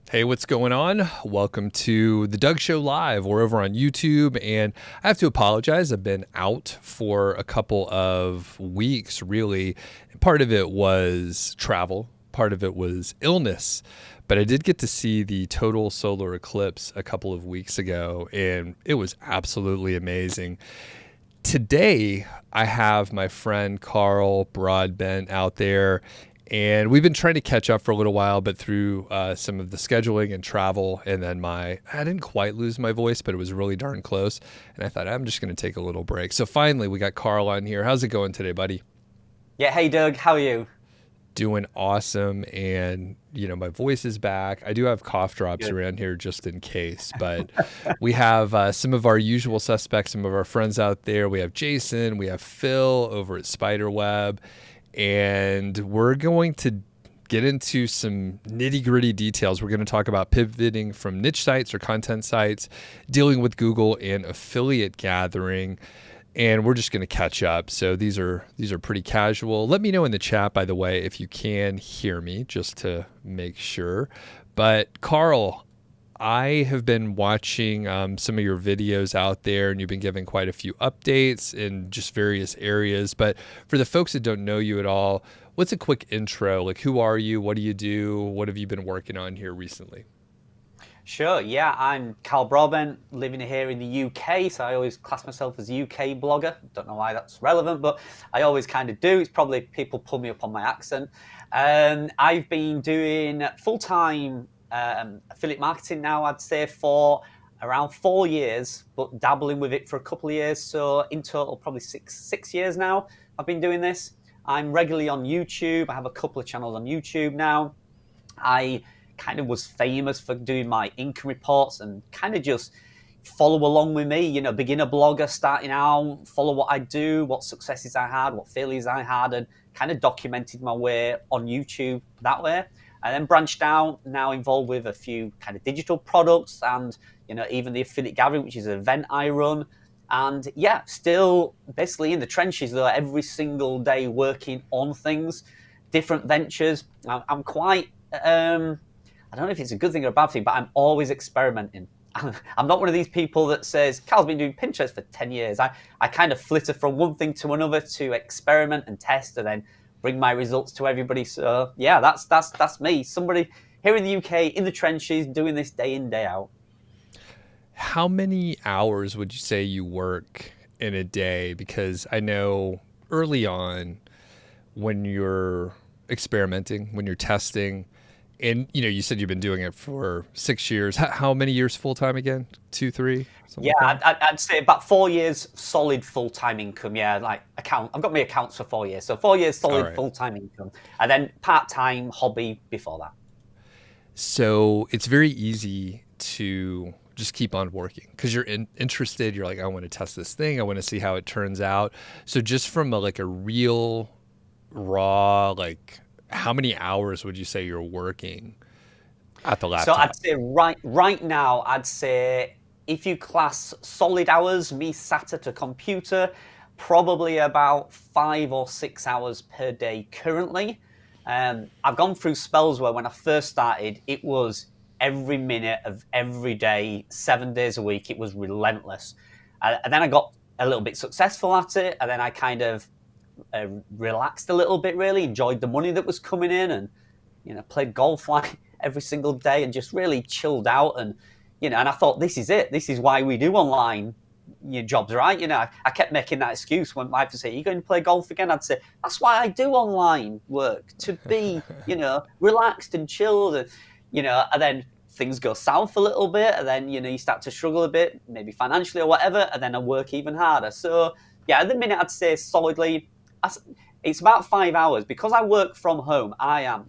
Hey, what's going on? Welcome to the Doug Show Live. We're over on YouTube, and I have to apologize. I've been out for a couple of weeks, really. Part of it was travel. Part of it was illness. But I did get to see the total solar eclipse a couple of weeks ago, and it was absolutely amazing. Today, I have my friend Carl Broadbent out there, and we've been trying to catch up for a little while, but through some of the scheduling and travel, and then I didn't quite lose my voice, but it was really darn close. And I thought, I'm just going to take a little break. So finally, we got Carl on here. How's it going today, buddy? Yeah, hey Doug, how are you? Doing awesome. And, my voice is back. I do have cough drops Good. around here just in case, but we have some of our usual suspects, some of our friends out there. We have Jason, we have Phil over at Spiderweb. And we're going to get into some nitty-gritty details. We're going to talk about pivoting from niche sites or content sites, dealing with Google and affiliate gathering, and we're just going to catch up. So these are pretty casual. Let me know in the chat, by the way, if you can hear me, just to make sure. But Carl, I have been watching some of your videos out there, and you've been giving quite a few updates in just various areas. But for the folks that don't know you at all, what's a quick intro? Like, who are you? What do you do? What have you been working on here recently? Sure, yeah, I'm Carl Broadbent, living here in the UK, so I always class myself as a UK blogger. Don't know why that's relevant, but I always kind of do. It's probably people pull me up on my accent. I've been doing full-time affiliate marketing now, I'd say, for around 4 years, but dabbling with it for a couple of years. So in total, probably six years now I've been doing this. I'm regularly on YouTube. I have a couple of channels on YouTube now. I kind of was famous for doing my income reports and kind of just follow along with me, beginner blogger starting out, follow what I do, what successes I had, what failures I had, and kind of documented my way on YouTube that way. And then branched out, now involved with a few kind of digital products and, even the affiliate gathering, which is an event I run. And yeah, still basically in the trenches though, every single day working on things, different ventures. I'm quite, I don't know if it's a good thing or a bad thing, but I'm always experimenting. I'm not one of these people that says, Carl's been doing Pinterest for 10 years. I kind of flitter from one thing to another to experiment and test and then bring my results to everybody. So yeah, that's me. Somebody here in the UK in the trenches doing this day in, day out. How many hours would you say you work in a day? Because I know early on when you're experimenting, when you're testing, and you said you've been doing it for 6 years. How many years full time again? 2, 3? Yeah, like I'd say about 4 years solid full time income. Yeah, like I've got my accounts for 4 years, so 4 years solid full time income, and then part time hobby before that. So it's very easy to just keep on working because you're interested. You're like, I want to test this thing. I want to see how it turns out. So just from a real raw, how many hours would you say you're working at the laptop? So I'd say right now, I'd say if you class solid hours, me sat at a computer, probably about 5 or 6 hours per day currently. I've gone through spells where when I first started, it was every minute of every day, 7 days a week. It was relentless. And then I got a little bit successful at it, and then I kind of relaxed a little bit, really enjoyed the money that was coming in, and played golf every single day and just really chilled out. And and I thought, this is it, this is why we do online jobs, right? I kept making that excuse when my wife would say, are you going to play golf again? I'd say, that's why I do online work, to be relaxed and chilled. And and then things go south a little bit, and then you start to struggle a bit, maybe financially or whatever, and then I work even harder. So yeah, at the minute I'd say solidly it's about 5 hours because I work from home. I am,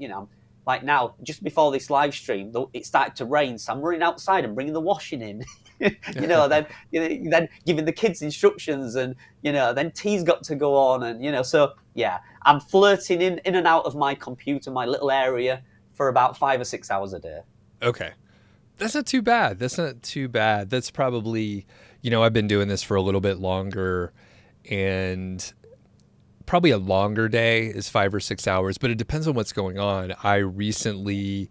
like now, just before this live stream, it started to rain, so I'm running outside and bringing the washing in. Then giving the kids instructions, and then tea's got to go on, and so yeah, I'm flirting in and out of my computer, my little area, for about 5 or 6 hours a day. Okay, that's not too bad. That's probably, I've been doing this for a little bit longer, and probably a longer day is 5 or 6 hours, but it depends on what's going on. I recently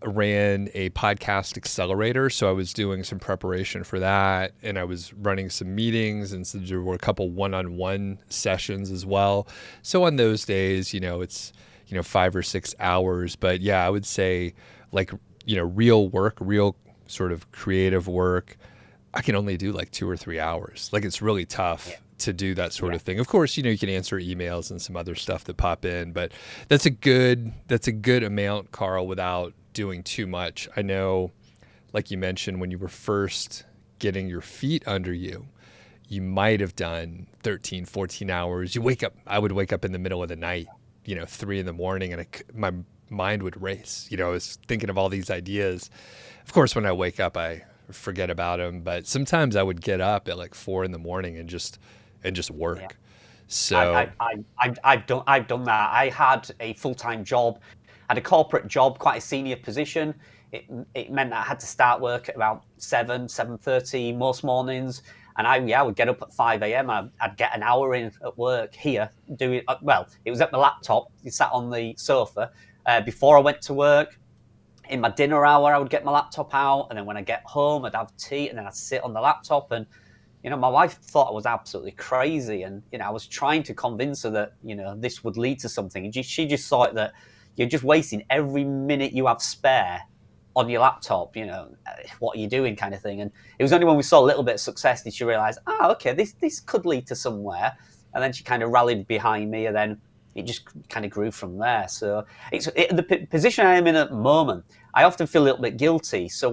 ran a podcast accelerator. So I was doing some preparation for that, and I was running some meetings, and so there were a couple one-on-one sessions as well. So on those days, it's, 5 or 6 hours. But yeah, I would say like, real work, real sort of creative work, I can only do like 2 or 3 hours. Like it's really tough to do that sort of thing. Of course, you can answer emails and some other stuff that pop in, but that's a good amount, Carl, without doing too much. I know, like you mentioned, when you were first getting your feet under you, you might have done 13, 14 hours. I would wake up in the middle of the night, 3 in the morning, and my mind would race. I was thinking of all these ideas. Of course, when I wake up, I forget about them, but sometimes I would get up at like 4 in the morning and just work. Yeah. So I've done that. I had a full-time job, had a corporate job, quite a senior position. It meant that I had to start work at about 7:30 most mornings, and I would get up at 5 a.m. I'd get an hour in at work here doing it was at my laptop. You sat on the sofa before I went to work. In my dinner hour, I would get my laptop out, and then when I get home, I'd have tea, and then I'd sit on the laptop. And my wife thought I was absolutely crazy, and I was trying to convince her that this would lead to something. And she just thought that you're just wasting every minute you have spare on your laptop. What are you doing, kind of thing. And it was only when we saw a little bit of success did she realize, okay, this could lead to somewhere. And then she kind of rallied behind me, and then it just kind of grew from there. So the position I am in at the moment, I often feel a little bit guilty. So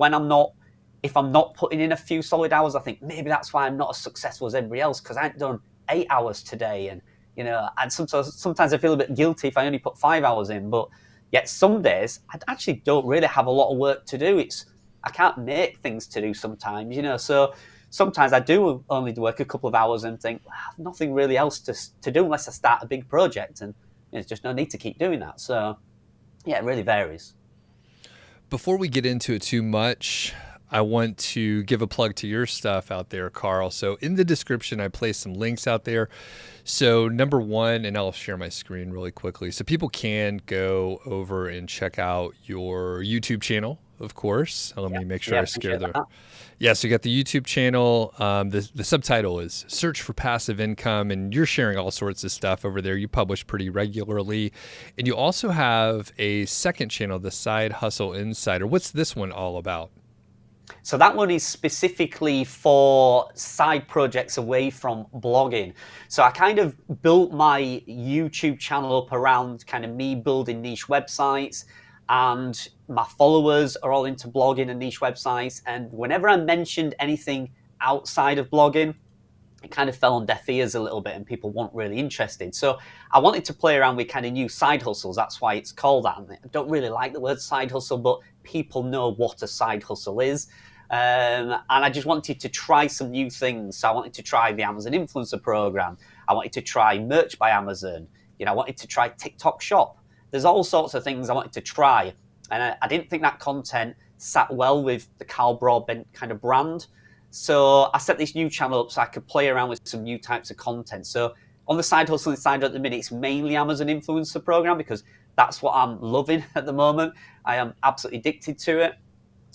if I'm not putting in a few solid hours, I think maybe that's why I'm not as successful as everybody else, because I ain't done 8 hours today. And, and sometimes I feel a bit guilty if I only put 5 hours in. But yet some days I actually don't really have a lot of work to do. I can't make things to do sometimes, so sometimes I do only work a couple of hours and think, I have nothing really else to do unless I start a big project, and there's just no need to keep doing that. So, yeah, it really varies. Before we get into it too much, I want to give a plug to your stuff out there, Carl. So in the description, I placed some links out there. So number one, and I'll share my screen really quickly, so people can go over and check out your YouTube channel, of course. Let me make sure I scare them. Yeah, so you got the YouTube channel. The subtitle is Search for Passive Income, and you're sharing all sorts of stuff over there. You publish pretty regularly. And you also have a second channel, the Side Hustle Insider. What's this one all about? So that one is specifically for side projects away from blogging. So I kind of built my YouTube channel up around kind of me building niche websites, and my followers are all into blogging and niche websites. And whenever I mentioned anything outside of blogging, it kind of fell on deaf ears a little bit, and people weren't really interested. So I wanted to play around with kind of new side hustles. That's why it's called that. I don't really like the word side hustle, but people know what a side hustle is. And I just wanted to try some new things. So I wanted to try the Amazon Influencer Program. I wanted to try Merch by Amazon. I wanted to try TikTok Shop. There's all sorts of things I wanted to try. And I didn't think that content sat well with the Carl Broadbent kind of brand. So I set this new channel up so I could play around with some new types of content. So on the Side Hustle Insider at the minute, it's mainly Amazon Influencer Program, because that's what I'm loving at the moment. I am absolutely addicted to it.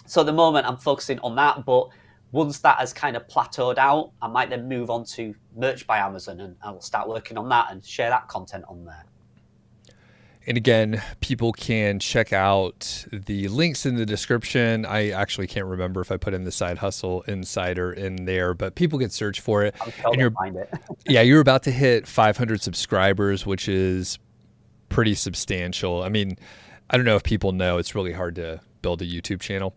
So at the moment, I'm focusing on that. But once that has kind of plateaued out, I might then move on to Merch by Amazon, and I'll start working on that and share that content on there. And again, people can check out the links in the description. I actually can't remember if I put in the Side Hustle Insider in there, but people can search for it. I'll find it. Yeah, you're about to hit 500 subscribers, which is pretty substantial. I mean, I don't know if people know, it's really hard to build a YouTube channel.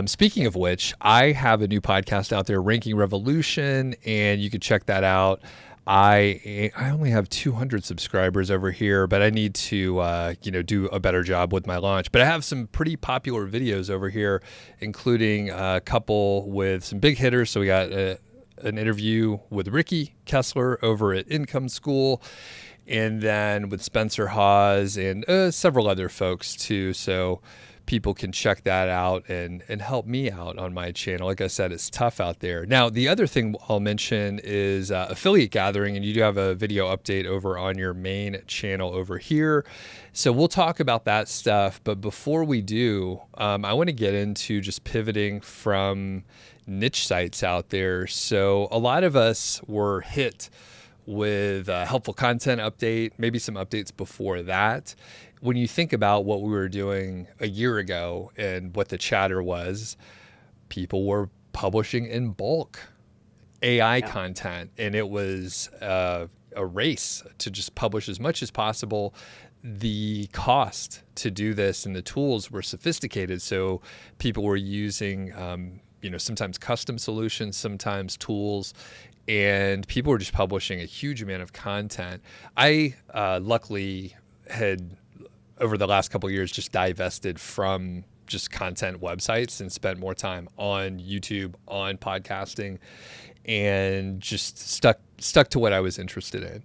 Speaking of which, I have a new podcast out there, Ranking Revolution, and you can check that out. I only have 200 subscribers over here, but I need to do a better job with my launch. But I have some pretty popular videos over here, including a couple with some big hitters. So we got an interview with Ricky Kessler over at Income School, and then with Spencer Hawes and several other folks too. So people can check that out and help me out on my channel. Like I said, it's tough out there. Now, the other thing I'll mention is affiliate gathering, and you do have a video update over on your main channel over here. So we'll talk about that stuff. But before we do, I want to get into just pivoting from niche sites out there. So a lot of us were hit with a helpful content update, maybe some updates before that. When you think about what we were doing a year ago and what the chatter was, people were publishing in bulk AI content, and it was a race to just publish as much as possible. The cost to do this and the tools were sophisticated, so people were using sometimes custom solutions, sometimes tools, and people were just publishing a huge amount of content. I luckily had, over the last couple of years, just divested from just content websites and spent more time on YouTube, on podcasting, and just stuck to what I was interested in.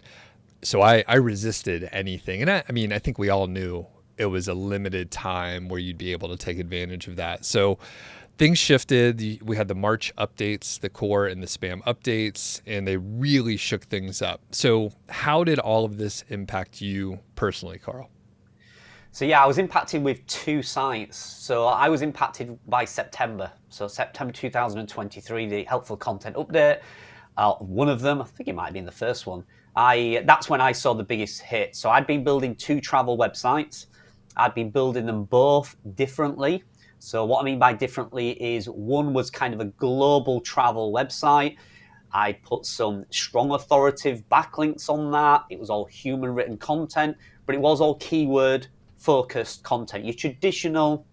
So I resisted anything. And I think we all knew it was a limited time where you'd be able to take advantage of that. So things shifted. We had the March updates, the core and the spam updates, and they really shook things up. So how did all of this impact you personally, Carl? So yeah, I was impacted with two sites. So I was impacted by September. So September 2023, the helpful content update. One of them, I think it might have been the first one. That's when I saw the biggest hit. So I'd been building two travel websites. I'd been building them both differently. So what I mean by differently is one was kind of a global travel website. I put some strong authoritative backlinks on that. It was all human written content, but it was all keyword focused content, your traditional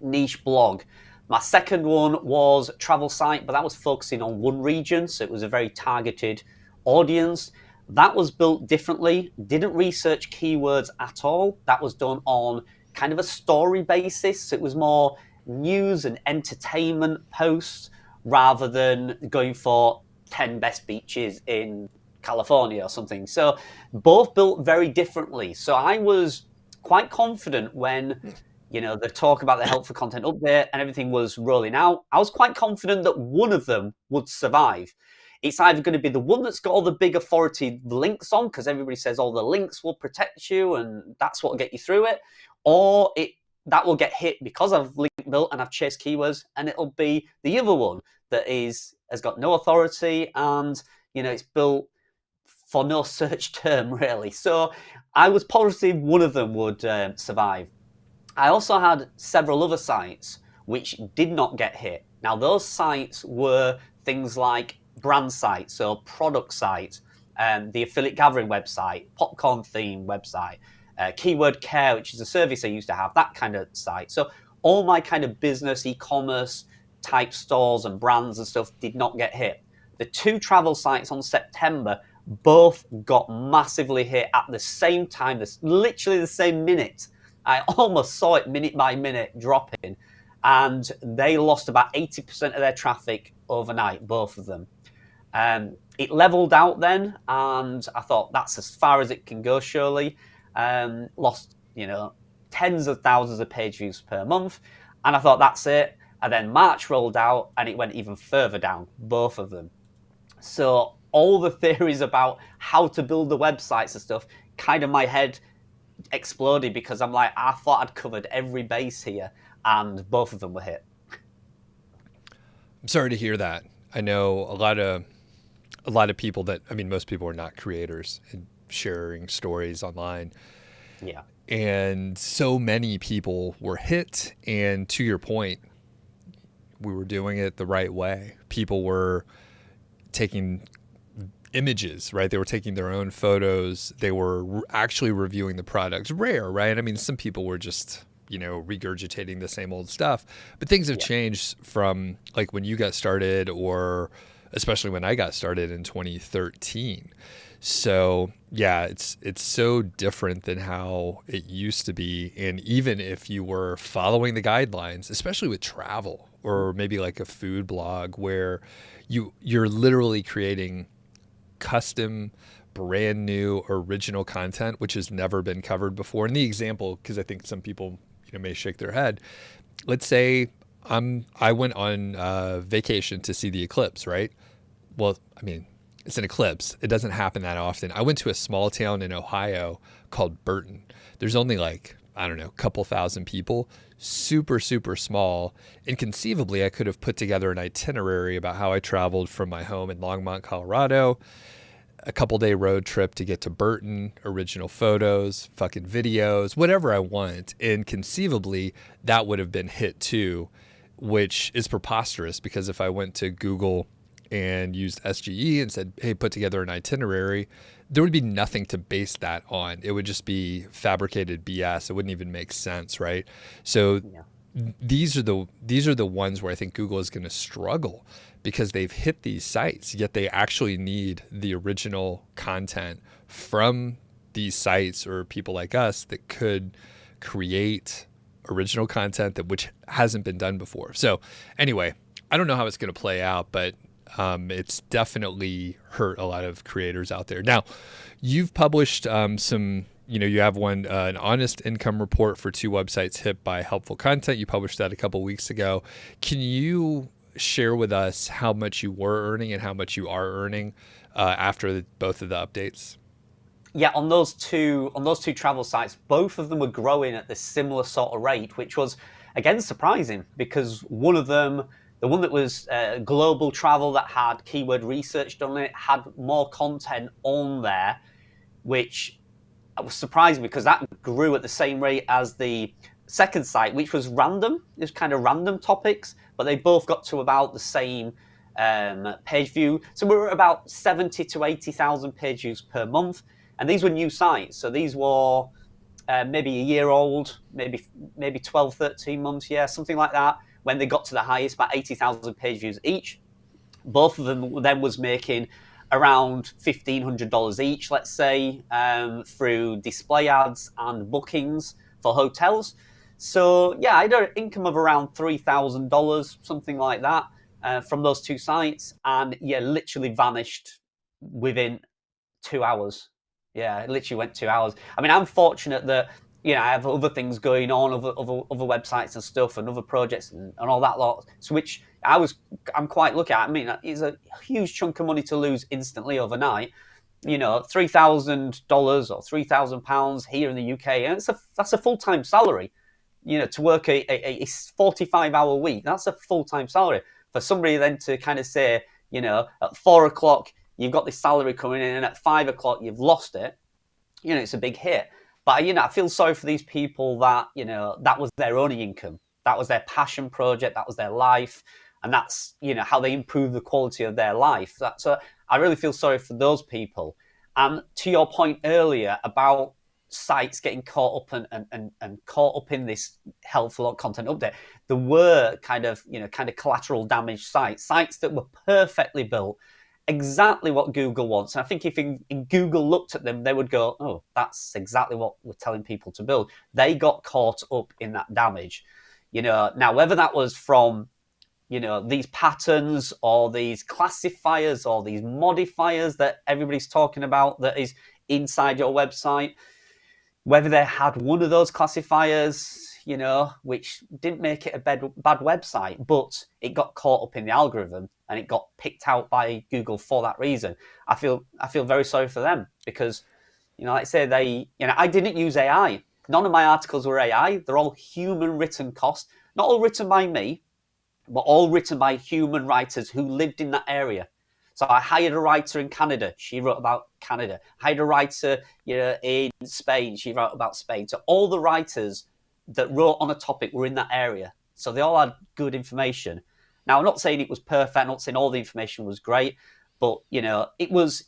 niche blog. My second one was a travel site, but that was focusing on one region, so it was a very targeted audience. That was built differently, didn't research keywords at all. That was done on kind of a story basis. So it was more news and entertainment posts rather than going for 10 best beaches in California or something. So both built very differently. So I was quite confident when, the talk about the helpful content update and everything was rolling out. I was quite confident that one of them would survive. It's either going to be the one that's got all the big authority links on, because everybody says all the links will protect you and that's what will get you through it, or that will get hit because I've link built and I've chased keywords, and it'll be the other one that has got no authority and it's built for no search term really. So I was positive one of them would survive. I also had several other sites which did not get hit. Now those sites were things like brand sites, so product sites, the affiliate gathering website, popcorn theme website, Keyword Care, which is a service I used to have, that kind of site. So all my kind of business, e-commerce type stores and brands and stuff did not get hit. The two travel sites on September both got massively hit at the same time, literally the same minute. I almost saw it minute by minute dropping, and they lost about 80% of their traffic overnight, both of them. It leveled out then, and I thought that's as far as it can go, surely. Lost, tens of thousands of page views per month, and I thought that's it. And then March rolled out, and it went even further down, both of them. So all the theories about how to build the websites and stuff, kind of my head exploded, because I'm like, I thought I'd covered every base here, and both of them were hit. I'm sorry to hear that. I know a lot of people most people are not creators and sharing stories online. Yeah. And so many people were hit, and to your point, we were doing it the right way. People were taking images, right? They were taking their own photos. They were actually reviewing the product. Rare, right? Some people were just, regurgitating the same old stuff. But things have changed from like when you got started, or especially when I got started in 2013. So yeah, it's so different than how it used to be. And even if you were following the guidelines, especially with travel or maybe like a food blog where you're literally creating custom, brand new, original content, which has never been covered before. And the example, because I think some people may shake their head. Let's say I went on vacation to see the eclipse, right? Well, I mean, it's an eclipse. It doesn't happen that often. I went to a small town in Ohio called Burton. There's only like, I don't know, a couple thousand people, super, super small. Inconceivably, I could have put together an itinerary about how I traveled from my home in Longmont, Colorado, a couple-day road trip to get to Burton, original photos, fucking videos, whatever I want. And conceivably, that would have been hit too, which is preposterous because if I went to Google and used SGE and said, hey, put together an itinerary, there would be nothing to base that on. It would just be fabricated BS. It wouldn't even make sense, right? So these are the ones where I think Google is going to struggle because they've hit these sites, yet they actually need the original content from these sites or people like us that could create original content which hasn't been done before. So anyway, I don't know how it's going to play out, but it's definitely hurt a lot of creators out there. Now, you've published some, you have one, an honest income report for 2 websites hit by helpful content. You published that a couple weeks ago. Can you share with us how much you were earning and how much you are earning after both of the updates? Yeah, on those two travel sites, both of them were growing at this similar sort of rate, which was, again, surprising because one of them, the one that was global travel that had keyword research done it, had more content on there, which was surprising because that grew at the same rate as the second site, which was random. It was kind of random topics, but they both got to about the same page view. So we were about 70 to 80,000 page views per month. And these were new sites. So these were maybe a year old, maybe 12, 13 months, something like that. When they got to the highest, about 80,000 page views each. Both of them then was making around $1,500 each, let's say, through display ads and bookings for hotels. So yeah, I had an income of around $3,000, something like that, from those 2 sites. And yeah, literally vanished within 2 hours. Yeah, it literally went 2 hours. I mean, I'm fortunate that, I have other things going on, other websites and stuff and other projects and all that lot, so which I'm quite lucky at. I mean, it's a huge chunk of money to lose instantly overnight. $3,000 or £3,000 here in the UK, and that's a full-time salary. To work a 45-hour week, that's a full-time salary. For somebody then to kind of say, at 4 o'clock, you've got this salary coming in, and at 5 o'clock, you've lost it, it's a big hit. But, I feel sorry for these people that, that was their only income. That was their passion project. That was their life. And that's, how they improve the quality of their life. I really feel sorry for those people. And to your point earlier about sites getting caught up and caught up in this helpful content update, there were kind of collateral damage sites that were perfectly built, exactly what Google wants. And I think if in Google looked at them, they would go, oh, that's exactly what we're telling people to build. They got caught up in that damage. Now whether that was from, these patterns or these classifiers or these modifiers that everybody's talking about that is inside your website, whether they had one of those classifiers, which didn't make it a bad website, but it got caught up in the algorithm and it got picked out by Google for that reason. I feel very sorry for them because, like I say, I didn't use AI. None of my articles were AI. They're all human written costs, not all written by me, but all written by human writers who lived in that area. So I hired a writer in Canada. She wrote about Canada. I hired a writer in Spain. She wrote about Spain. So all the writers that wrote on a topic were in that area. So they all had good information. Now, I'm not saying it was perfect. I'm not saying all the information was great, but, it was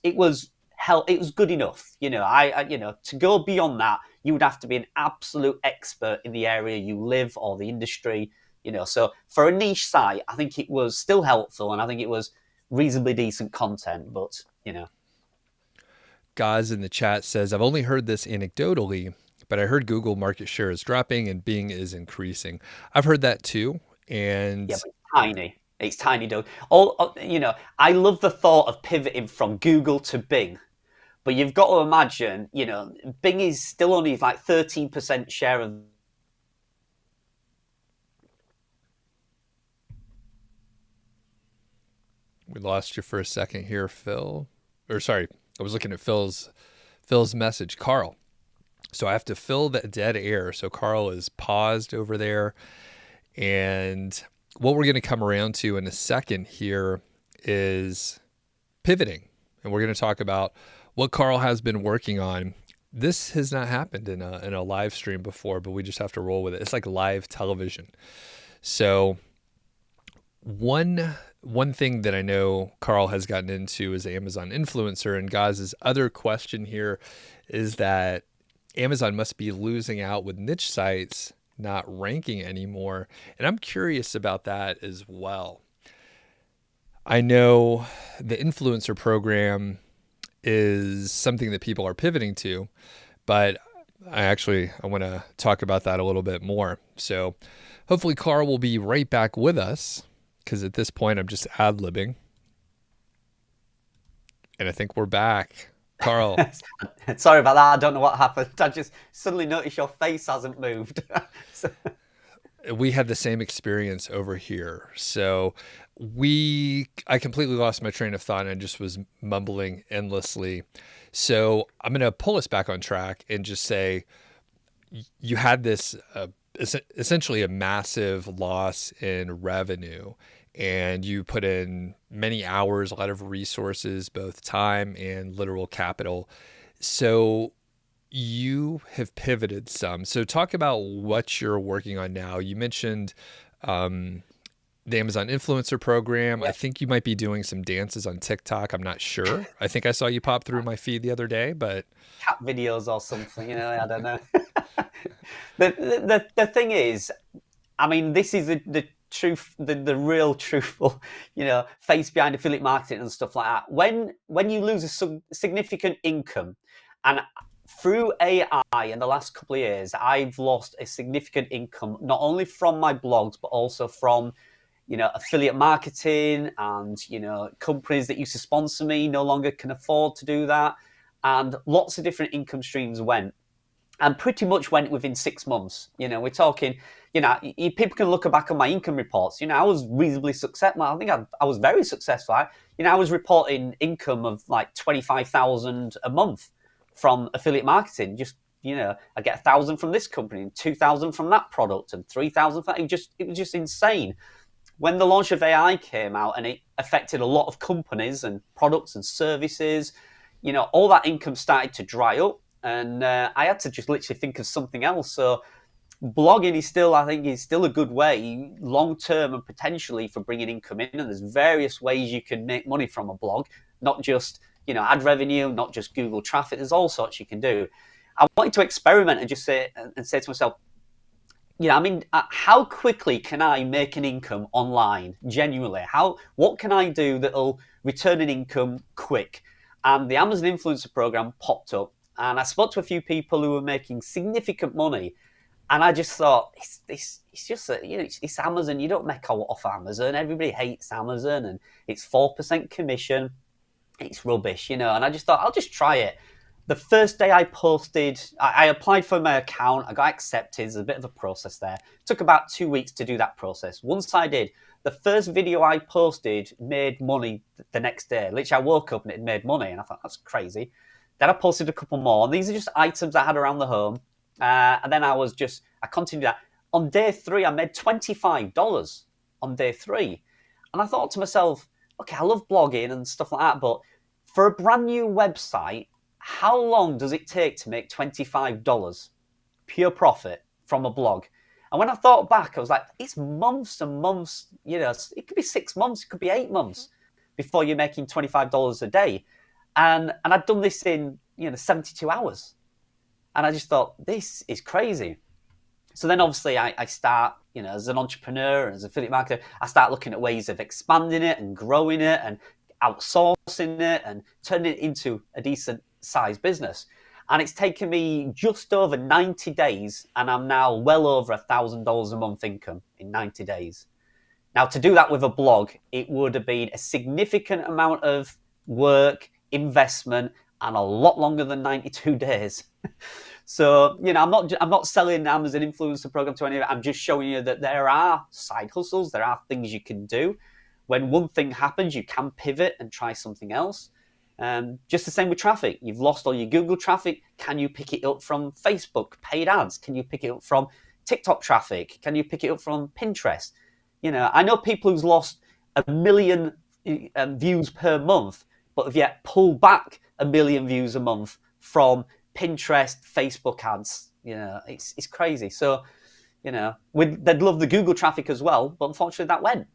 good enough. To go beyond that, you would have to be an absolute expert in the area you live or the industry, So for a niche site, I think it was still helpful and I think it was reasonably decent content, but, Gaz in the chat says, I've only heard this anecdotally, but I heard Google market share is dropping and Bing is increasing. I've heard that too. And yeah, but it's tiny. It's tiny, Doug. I love the thought of pivoting from Google to Bing, but you've got to imagine, Bing is still only like 13% share of We lost you for a second here, Phil. Or sorry, I was looking at Phil's message, Carl. So I have to fill the dead air. So Carl is paused over there. And what we're going to come around to in a second here is pivoting. And we're going to talk about what Carl has been working on. This has not happened in a live stream before, but we just have to roll with it. It's like live television. So one thing that I know Carl has gotten into is Amazon influencer, and Gaz's other question here is that Amazon must be losing out with niche sites not ranking anymore. And I'm curious about that as well. I know the influencer program is something that people are pivoting to, but I want to talk about that a little bit more. So hopefully Carl will be right back with us, because at this point I'm just ad-libbing. And I think we're back. Carl. Sorry about that. I don't know what happened. I just suddenly noticed your face hasn't moved. We had the same experience over here. So I completely lost my train of thought and just was mumbling endlessly. So I'm going to pull us back on track and just say you had this essentially a massive loss in revenue, and you put in many hours, a lot of resources, both time and literal capital. So you have pivoted some. So talk about what you're working on now. You mentioned the Amazon influencer program. Yep. I think you might be doing some dances on TikTok. I'm not sure. I think I saw you pop through my feed the other day, but cat videos or something, I don't know. The thing is, I mean, this is the truth, the real truthful, face behind affiliate marketing and stuff like that. When you lose a significant income, and through AI in the last couple of years, I've lost a significant income, not only from my blogs, but also from, affiliate marketing, and, companies that used to sponsor me no longer can afford to do that. And lots of different income streams went, and pretty much went within 6 months. We're talking, people can look back on my income reports. I was reasonably successful. I think I was very successful. I was reporting income of like 25,000 a month from affiliate marketing. Just, I get 1,000 from this company and 2,000 from that product and 3,000 from that. It was just insane. When the launch of AI came out and it affected a lot of companies and products and services, all that income started to dry up, and I had to just literally think of something else. So blogging is still a good way long term and potentially for bringing income in. And there's various ways you can make money from a blog, not just ad revenue, not just Google traffic. There's all sorts you can do. I wanted to experiment and just say to myself, how quickly can I make an income online? Genuinely, what can I do that'll return an income quick? And the Amazon influencer program popped up, and I spoke to a few people who were making significant money. And I just thought, it's just it's Amazon. You don't make out off Amazon. Everybody hates Amazon, and it's 4% commission. It's rubbish, And I just thought, I'll just try it. The first day I posted, I applied for my account. I got accepted. There's a bit of a process there. It took about 2 weeks to do that process. Once I did, the first video I posted made money the next day. Literally, I woke up and it made money, and I thought, that's crazy. Then I posted a couple more. These are just items I had around the home. And then I continued that. On day 3, I made $25 on day 3. And I thought to myself, okay, I love blogging and stuff like that, but for a brand new website, how long does it take to make $25 pure profit from a blog? And when I thought back, I was like, it's months and months, it could be 6 months, it could be 8 months before you're making $25 a day. And I'd done this in, 72 hours. And I just thought, this is crazy. So then obviously I start, as an entrepreneur, as an affiliate marketer, I start looking at ways of expanding it and growing it and outsourcing it and turning it into a decent sized business. And it's taken me just over 90 days, and I'm now well over $1,000 a month income in 90 days. Now, to do that with a blog, it would have been a significant amount of work, investment, and a lot longer than 92 days. So, I'm not selling Amazon influencer program to anyone. I'm just showing you that there are side hustles, there are things you can do. when one thing happens, you can pivot and try something else. Just the same with traffic. You've lost all your Google traffic. Can you pick it up from Facebook paid ads? Can you pick it up from TikTok traffic? Can you pick it up from Pinterest? I know people who's lost 1 million views per month, but have yet pulled back 1 million views a month from Pinterest, Facebook ads. It's crazy. So, they'd love the Google traffic as well, but unfortunately that went.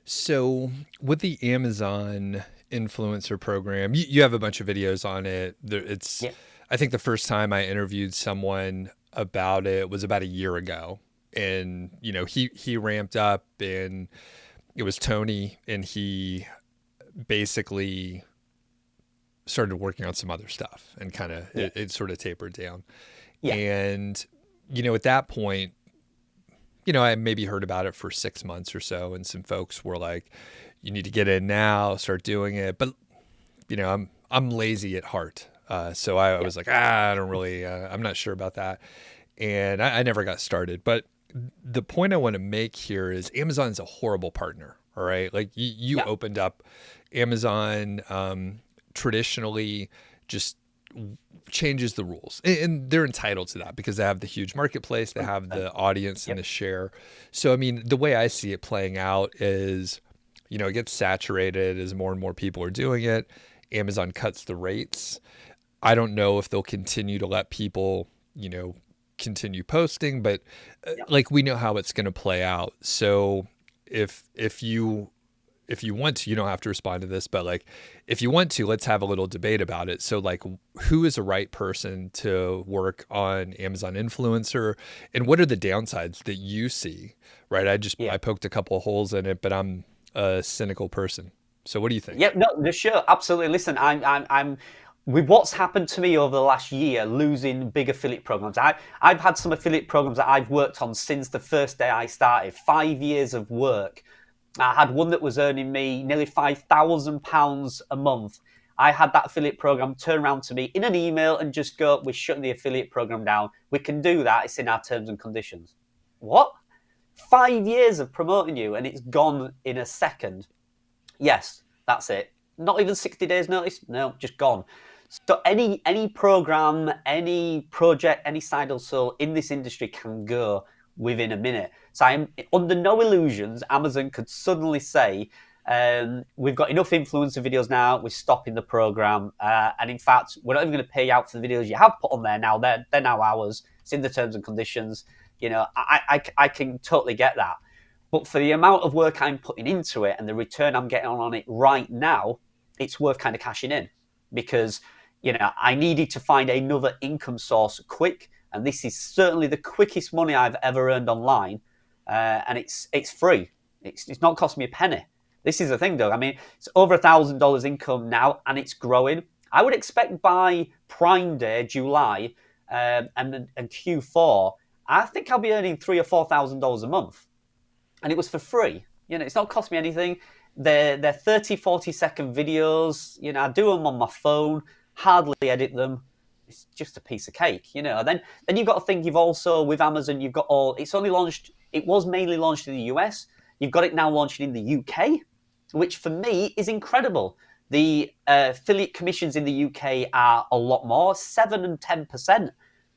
So with the Amazon influencer program, you have a bunch of videos on it. I think the first time I interviewed someone about it was about a year ago, and he ramped up, and it was Tony, and he basically started working on some other stuff, and kind of it sort of tapered down. Yeah. And at that point, I maybe heard about it for 6 months or so, and some folks were like, you need to get in now, start doing it. But, I'm lazy at heart. So I was like, I don't really, I'm not sure about that. And I never got started. But the point I want to make here is Amazon's a horrible partner. All right. Like you opened up Amazon, traditionally just changes the rules, and they're entitled to that because they have the huge marketplace, they have the audience and the share. So, I mean, the way I see it playing out is, it gets saturated as more and more people are doing it. Amazon cuts the rates. I don't know if they'll continue to let people, continue posting, but like we know how it's going to play out. So if you want to, you don't have to respond to this, but like, if you want to, let's have a little debate about it. So like, who is the right person to work on Amazon influencer, and what are the downsides that you see? Right. I poked a couple of holes in it, but I'm a cynical person. So what do you think? Yeah, no, sure. Absolutely. Listen, I'm with what's happened to me over the last year, losing big affiliate programs. I've had some affiliate programs that I've worked on since the first day I started, 5 years of work. I had one that was earning me nearly £5,000 a month. I had that affiliate program turn around to me in an email and just go, we're shutting the affiliate program down. We can do that. It's in our terms and conditions. What? 5 years of promoting you and it's gone in a second. Yes, that's it. Not even 60 days notice. No, just gone. So any program, any project, any side hustle in this industry can go within a minute. So I'm under no illusions Amazon could suddenly say, we've got enough influencer videos now, we're stopping the program. And in fact, we're not even going to pay you out for the videos you have put on there now. They're now ours. It's in the terms and conditions. I can totally get that. But for the amount of work I'm putting into it and the return I'm getting on it right now, it's worth kind of cashing in, because, I needed to find another income source quick. And this is certainly the quickest money I've ever earned online. And it's free. It's not cost me a penny. This is the thing, Doug. I mean, it's over $1,000 income now, and it's growing. I would expect by Prime Day, July, and Q4, I think I'll be earning $3,000 or $4,000 a month. And it was for free. It's not cost me anything. They're 30, 40-second videos. I do them on my phone, hardly edit them. It's just a piece of cake, Then you've got to think you've also, with Amazon, you've got it was mainly launched in the US. You've got it now launching in the UK, which for me is incredible. The affiliate commissions in the UK are a lot more, 7 and 10%.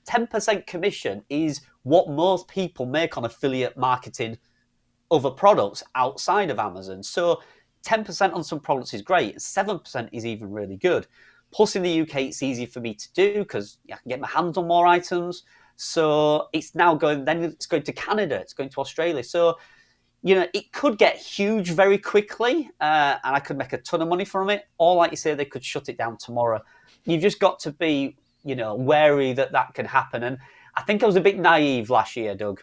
10% commission is what most people make on affiliate marketing other products outside of Amazon. So 10% on some products is great. 7% is even really good. Plus in the UK, it's easy for me to do because I can get my hands on more items. So it's now going to Canada, it's going to Australia. So, it could get huge very quickly, and I could make a ton of money from it. Or like you say, they could shut it down tomorrow. You've just got to be, wary that can happen. And I think I was a bit naive last year, Doug,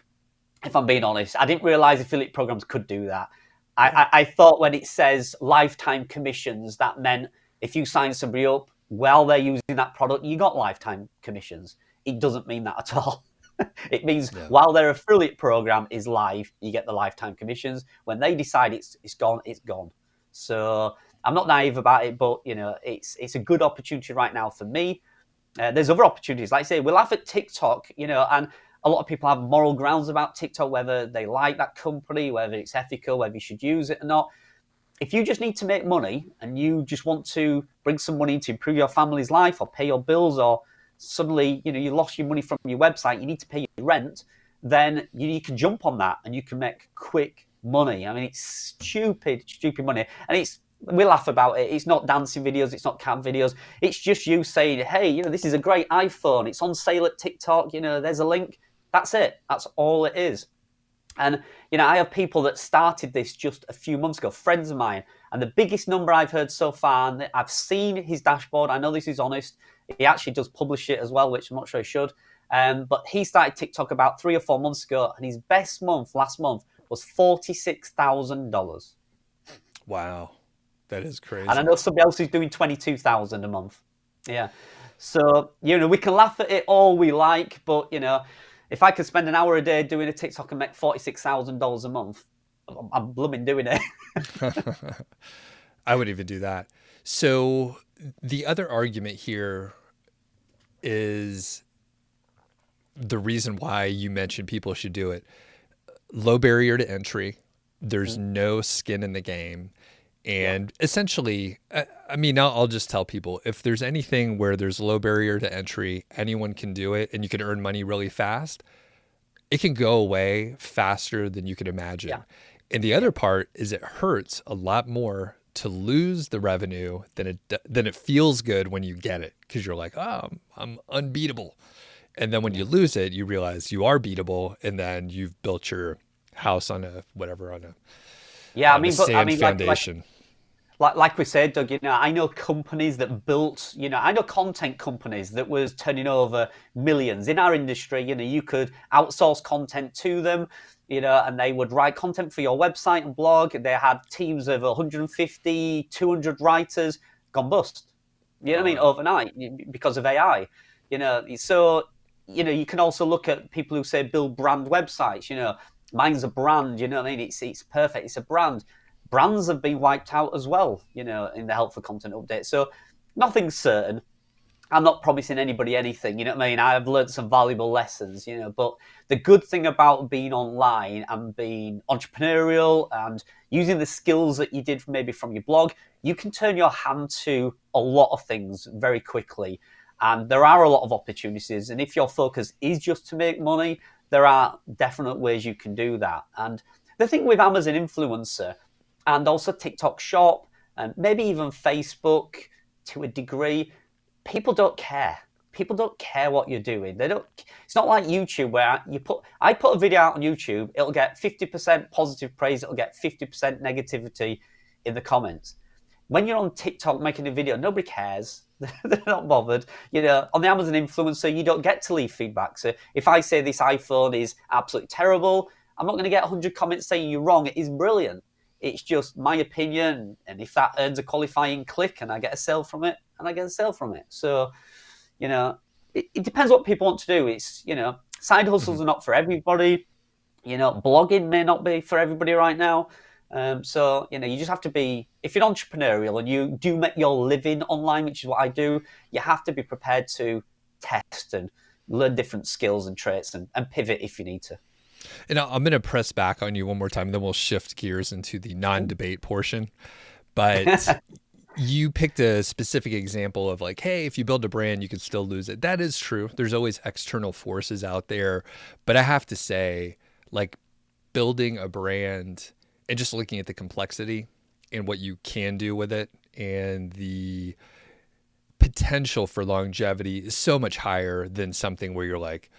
if I'm being honest. I didn't realize affiliate programs could do that. I thought when it says lifetime commissions, that meant if you sign somebody up while they're using that product, you got lifetime commissions. It doesn't mean that at all. It means while their affiliate program is live, you get the lifetime commissions. When they decide it's gone, it's gone. So I'm not naive about it, but it's a good opportunity right now for me. There's other opportunities. Like I say, we laugh at TikTok, and a lot of people have moral grounds about TikTok, whether they like that company, whether it's ethical, whether you should use it or not. If you just need to make money and you just want to bring some money to improve your family's life or pay your bills, or suddenly, you lost your money from your website, you need to pay your rent, then you can jump on that and you can make quick money. I mean, it's stupid money. And we laugh about it. It's not dancing videos. It's not cat videos. It's just you saying, hey, this is a great iPhone. It's on sale at TikTok. There's a link. That's it. That's all it is. And, I have people that started this just a few months ago, friends of mine, and the biggest number I've heard so far, and I've seen his dashboard, I know this is honest, he actually does publish it as well, which I'm not sure he should, but he started TikTok about 3 or 4 months ago, and his best month last month was $46,000. Wow, that is crazy. And I know somebody else who's doing $22,000 a month. Yeah. So, we can laugh at it all we like, but, if I could spend an hour a day doing a TikTok and make $46,000 a month, I'm blooming doing it. I would even do that. So the other argument here is the reason why you mentioned people should do it. Low barrier to entry. There's no skin in the game. And essentially, I'll just tell people, if there's anything where there's low barrier to entry, anyone can do it, and you can earn money really fast, it can go away faster than you can imagine. Yeah. And the other part is it hurts a lot more to lose the revenue than it feels good when you get it, because you're like, oh, I'm unbeatable. And then when you lose it, you realize you are beatable, and then you've built your house on a sand foundation. Like we said, Doug, I know companies that built, I know content companies that was turning over millions in our industry. You could outsource content to them, and they would write content for your website and blog. They had teams of 150, 200 writers gone bust. Overnight because of AI. So, you can also look at people who say build brand websites. Mine's a brand, It's perfect. It's a brand. Brands have been wiped out as well, in the helpful content update. So nothing's certain. I'm not promising anybody anything, I've learned some valuable lessons, but the good thing about being online and being entrepreneurial and using the skills that you did maybe from your blog, you can turn your hand to a lot of things very quickly. And there are a lot of opportunities. And if your focus is just to make money, there are definite ways you can do that. And the thing with Amazon Influencer, and also TikTok Shop, and maybe even Facebook to a degree, people don't care. People don't care what you're doing. It's not like YouTube where I put a video out on YouTube, it'll get 50% positive praise, it'll get 50% negativity in the comments. When you're on TikTok making a video, nobody cares. They're not bothered. On the Amazon Influencer, you don't get to leave feedback. So if I say this iPhone is absolutely terrible, I'm not going to get 100 comments saying you're wrong. It is brilliant. It's just my opinion, and if that earns a qualifying click and I get a sale from it, and I get a sale from it. So, it depends what people want to do. It's, side hustles are not for everybody. Blogging may not be for everybody right now. So, you just have to be, if you're entrepreneurial and you do make your living online, which is what I do, you have to be prepared to test and learn different skills and traits and pivot if you need to. And I'm going to press back on you one more time, then we'll shift gears into the non-debate portion. But you picked a specific example of like, hey, if you build a brand, you can still lose it. That is true. There's always external forces out there. But I have to say, like, building a brand and just looking at the complexity and what you can do with it and the potential for longevity is so much higher than something where you're like,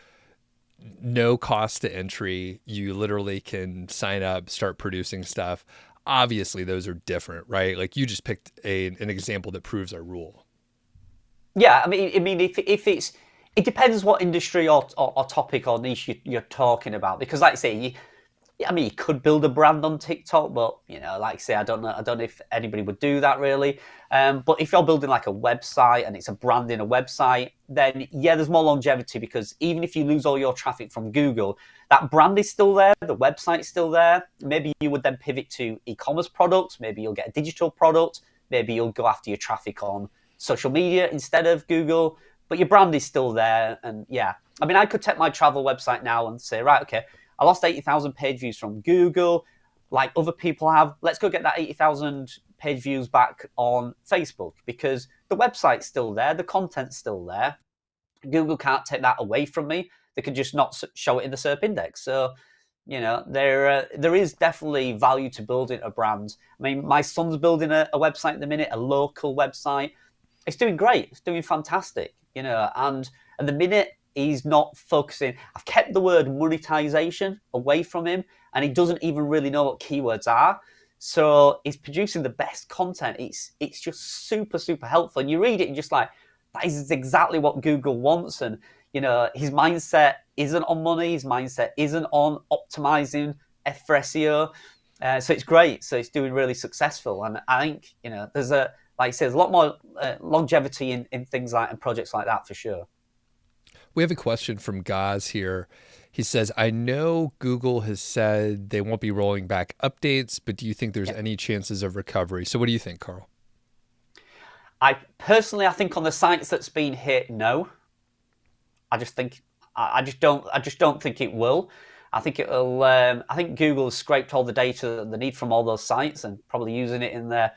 no cost to entry. You literally can sign up, start producing stuff. Obviously, those are different, right? Like you just picked an example that proves our rule. Yeah, it depends what industry or topic or niche you're talking about. Because, like I say, you could build a brand on TikTok, but like I say, I don't know if anybody would do that really. But if you're building like a website and it's a brand in a website, then there's more longevity, because even if you lose all your traffic from Google, that brand is still there, the website's still there. Maybe you would then pivot to e-commerce products. Maybe you'll get a digital product. Maybe you'll go after your traffic on social media instead of Google. but your brand is still there. And yeah, I mean, I could take my travel website now and say, right, okay, I lost 80,000 page views from Google, like other people have. Let's go get that 80,000 page views back on Facebook, because the website's still there, the content's still there. Google can't take that away from me. They could just not show it in the SERP index. So, you know, there is definitely value to building a brand. I mean, my son's building a website at the minute, a local website. It's doing great. It's doing fantastic, you know, and at the minute he's not focusing. I've kept the word monetization away from him, and he doesn't even really know what keywords are. So he's producing the best content. It's just super, super helpful. And you read it and just like, that is exactly what Google wants. And, you know, his mindset isn't on money. His mindset isn't on optimizing for SEO. So it's great. So it's doing really successful. And I think, you know, there's like I said, there's a lot more longevity in things like and projects like that for sure. We have a question from Gaz here. He says, I know Google has said they won't be rolling back updates, but do you think there's any chances of recovery? So what do you think, Carl? I think on the sites that's been hit, no. I just don't think it will. I think it'll. I think Google has scraped all the data that they need from all those sites and probably using it in their,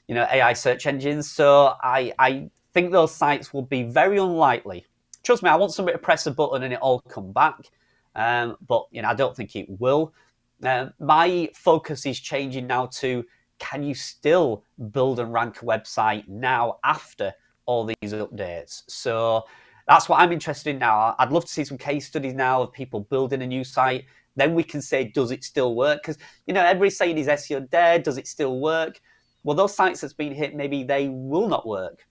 you know, AI search engines. So I think those sites will be very unlikely. Trust me, I want somebody to press a button and it all come back. But you know, I don't think it will. My focus is changing now to, can you still build and rank a website now after all these updates? So that's what I'm interested in now. I'd love to see some case studies now of people building a new site. Then we can say, does it still work? Because, you know, everybody's saying, is SEO dead? Does it still work? Well, those sites that's been hit, maybe they will not work.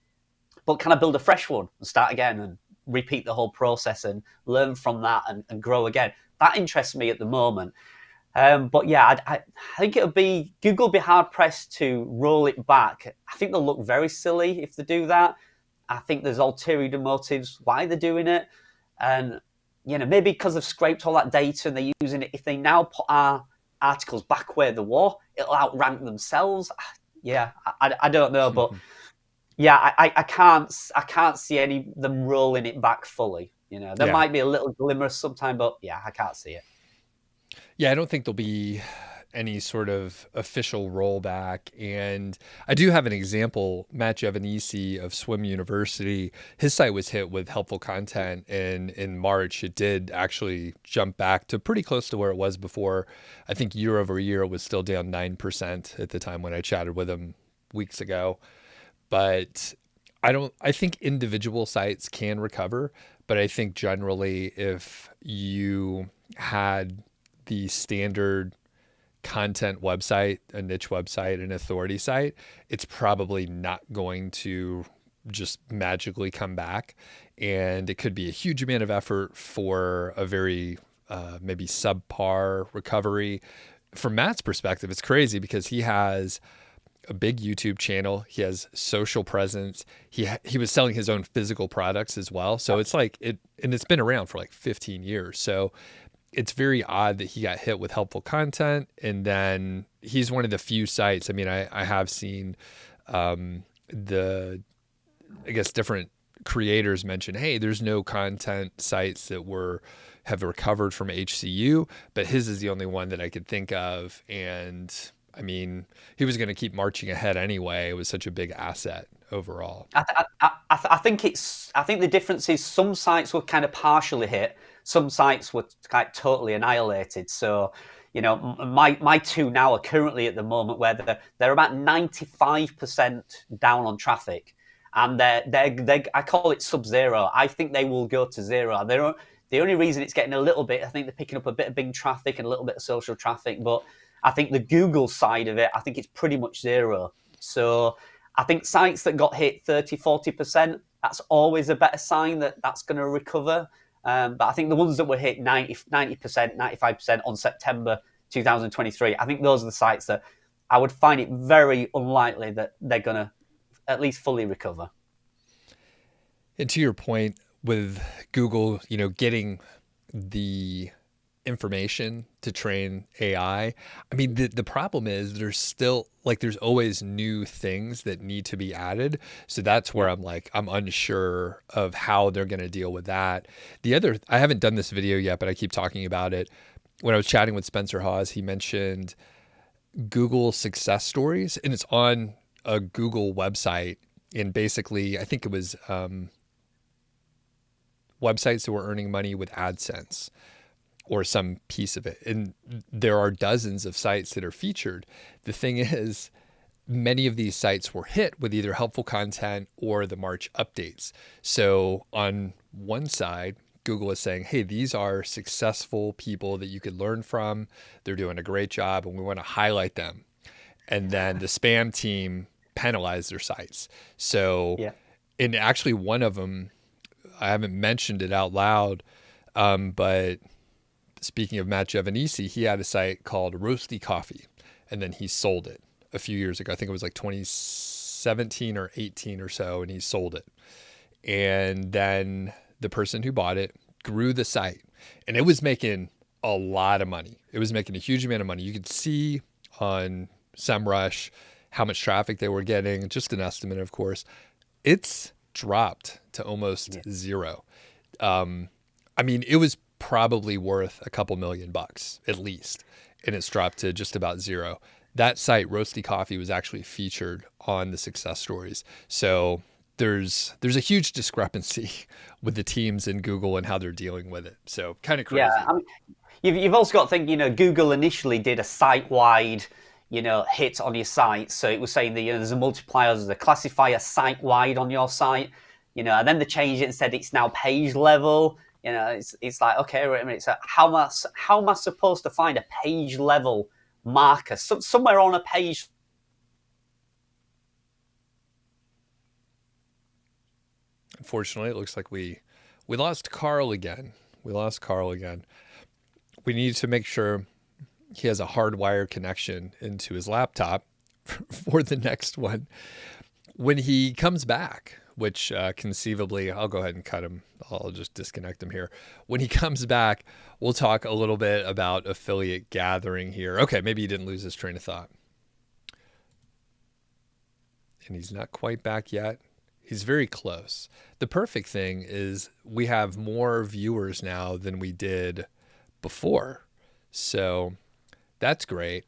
But can I build a fresh one and start again and repeat the whole process and learn from that and grow again? That interests me at the moment. But yeah, I think Google will be hard pressed to roll it back. I think they'll look very silly if they do that. I think there's ulterior motives why they're doing it. And, you know, maybe because they've scraped all that data and they're using it. If they now put our articles back where they were, it'll outrank themselves. Yeah, I don't know. But yeah, I can't see them rolling it back fully. You know, there might be a little glimmer sometime, but yeah, I can't see it. Yeah, I don't think there'll be any sort of official rollback. And I do have an example. Matt Giovanisi of Swim University, his site was hit with helpful content, and in March it did actually jump back to pretty close to where it was before. I think year over year it was still down 9% at the time when I chatted with him weeks ago. But I think individual sites can recover, but I think generally if you had the standard content website, a niche website, an authority site, it's probably not going to just magically come back. And it could be a huge amount of effort for a very maybe subpar recovery. From Matt's perspective, it's crazy because he has a big YouTube channel. He has social presence. He was selling his own physical products as well. So it's like and it's been around for like 15 years. So it's very odd that he got hit with helpful content. And then he's one of the few sites. I mean, I have seen different creators mention, hey, there's no content sites that have recovered from HCU, but his is the only one that I could think of. And I mean, he was going to keep marching ahead anyway. It was such a big asset overall. I think the difference is some sites were kind of partially hit. Some sites were like totally annihilated. So, you know, my two now are currently at the moment where they're about 95% down on traffic, and I call it sub-zero. I think they will go to zero. The only reason it's getting a little bit, I think they're picking up a bit of Bing traffic and a little bit of social traffic, but I think the Google side of it, I think it's pretty much zero. So I think sites that got hit 30, 40%, that's always a better sign that that's going to recover. But I think the ones that were hit 90%, 95% on September 2023, I think those are the sites that I would find it very unlikely that they're going to at least fully recover. And to your point with Google, you know, getting the information to train AI. I mean, the problem is there's still there's always new things that need to be added. So that's where I'm unsure of how they're going to deal with that. I haven't done this video yet, but I keep talking about it. When I was chatting with Spencer Hawes, he mentioned Google success stories, and it's on a Google website. And basically, I think it was websites that were earning money with AdSense or some piece of it. And there are dozens of sites that are featured. The thing is, many of these sites were hit with either helpful content or the March updates. So on one side, Google is saying, hey, these are successful people that you could learn from. They're doing a great job and we want to highlight them. And then the spam team penalized their sites. So, and actually one of them, I haven't mentioned it out loud, but speaking of Matt Giovanisi, he had a site called Roasty Coffee, and then he sold it a few years ago. I think it was like 2017 or 18 or so, and he sold it. And then the person who bought it grew the site, and it was making a lot of money. It was making a huge amount of money. You could see on SEMrush how much traffic they were getting, just an estimate, of course. It's dropped to almost zero. I mean, it was probably worth a couple $1,000,000 at least, and it's dropped to just about zero. That site, Roasty Coffee, was actually featured on the success stories. So there's a huge discrepancy with the teams in Google and how they're dealing with it. So kind of crazy. Yeah, I mean, you've also got to think, Google initially did a site-wide, hit on your site. So it was saying that, there's a multiplier, there's a classifier site-wide on your site, and then they changed it and said it's now page level. It's like, okay, wait a minute. So how am I supposed to find a page level marker somewhere on a page? Unfortunately, it looks like we lost Carl again. We need to make sure he has a hardwired connection into his laptop for the next one. When he comes back, which conceivably, I'll go ahead and cut him. I'll just disconnect him here. When he comes back, we'll talk a little bit about affiliate gathering here. Okay, maybe he didn't lose his train of thought. And he's not quite back yet. He's very close. The perfect thing is we have more viewers now than we did before. So that's great.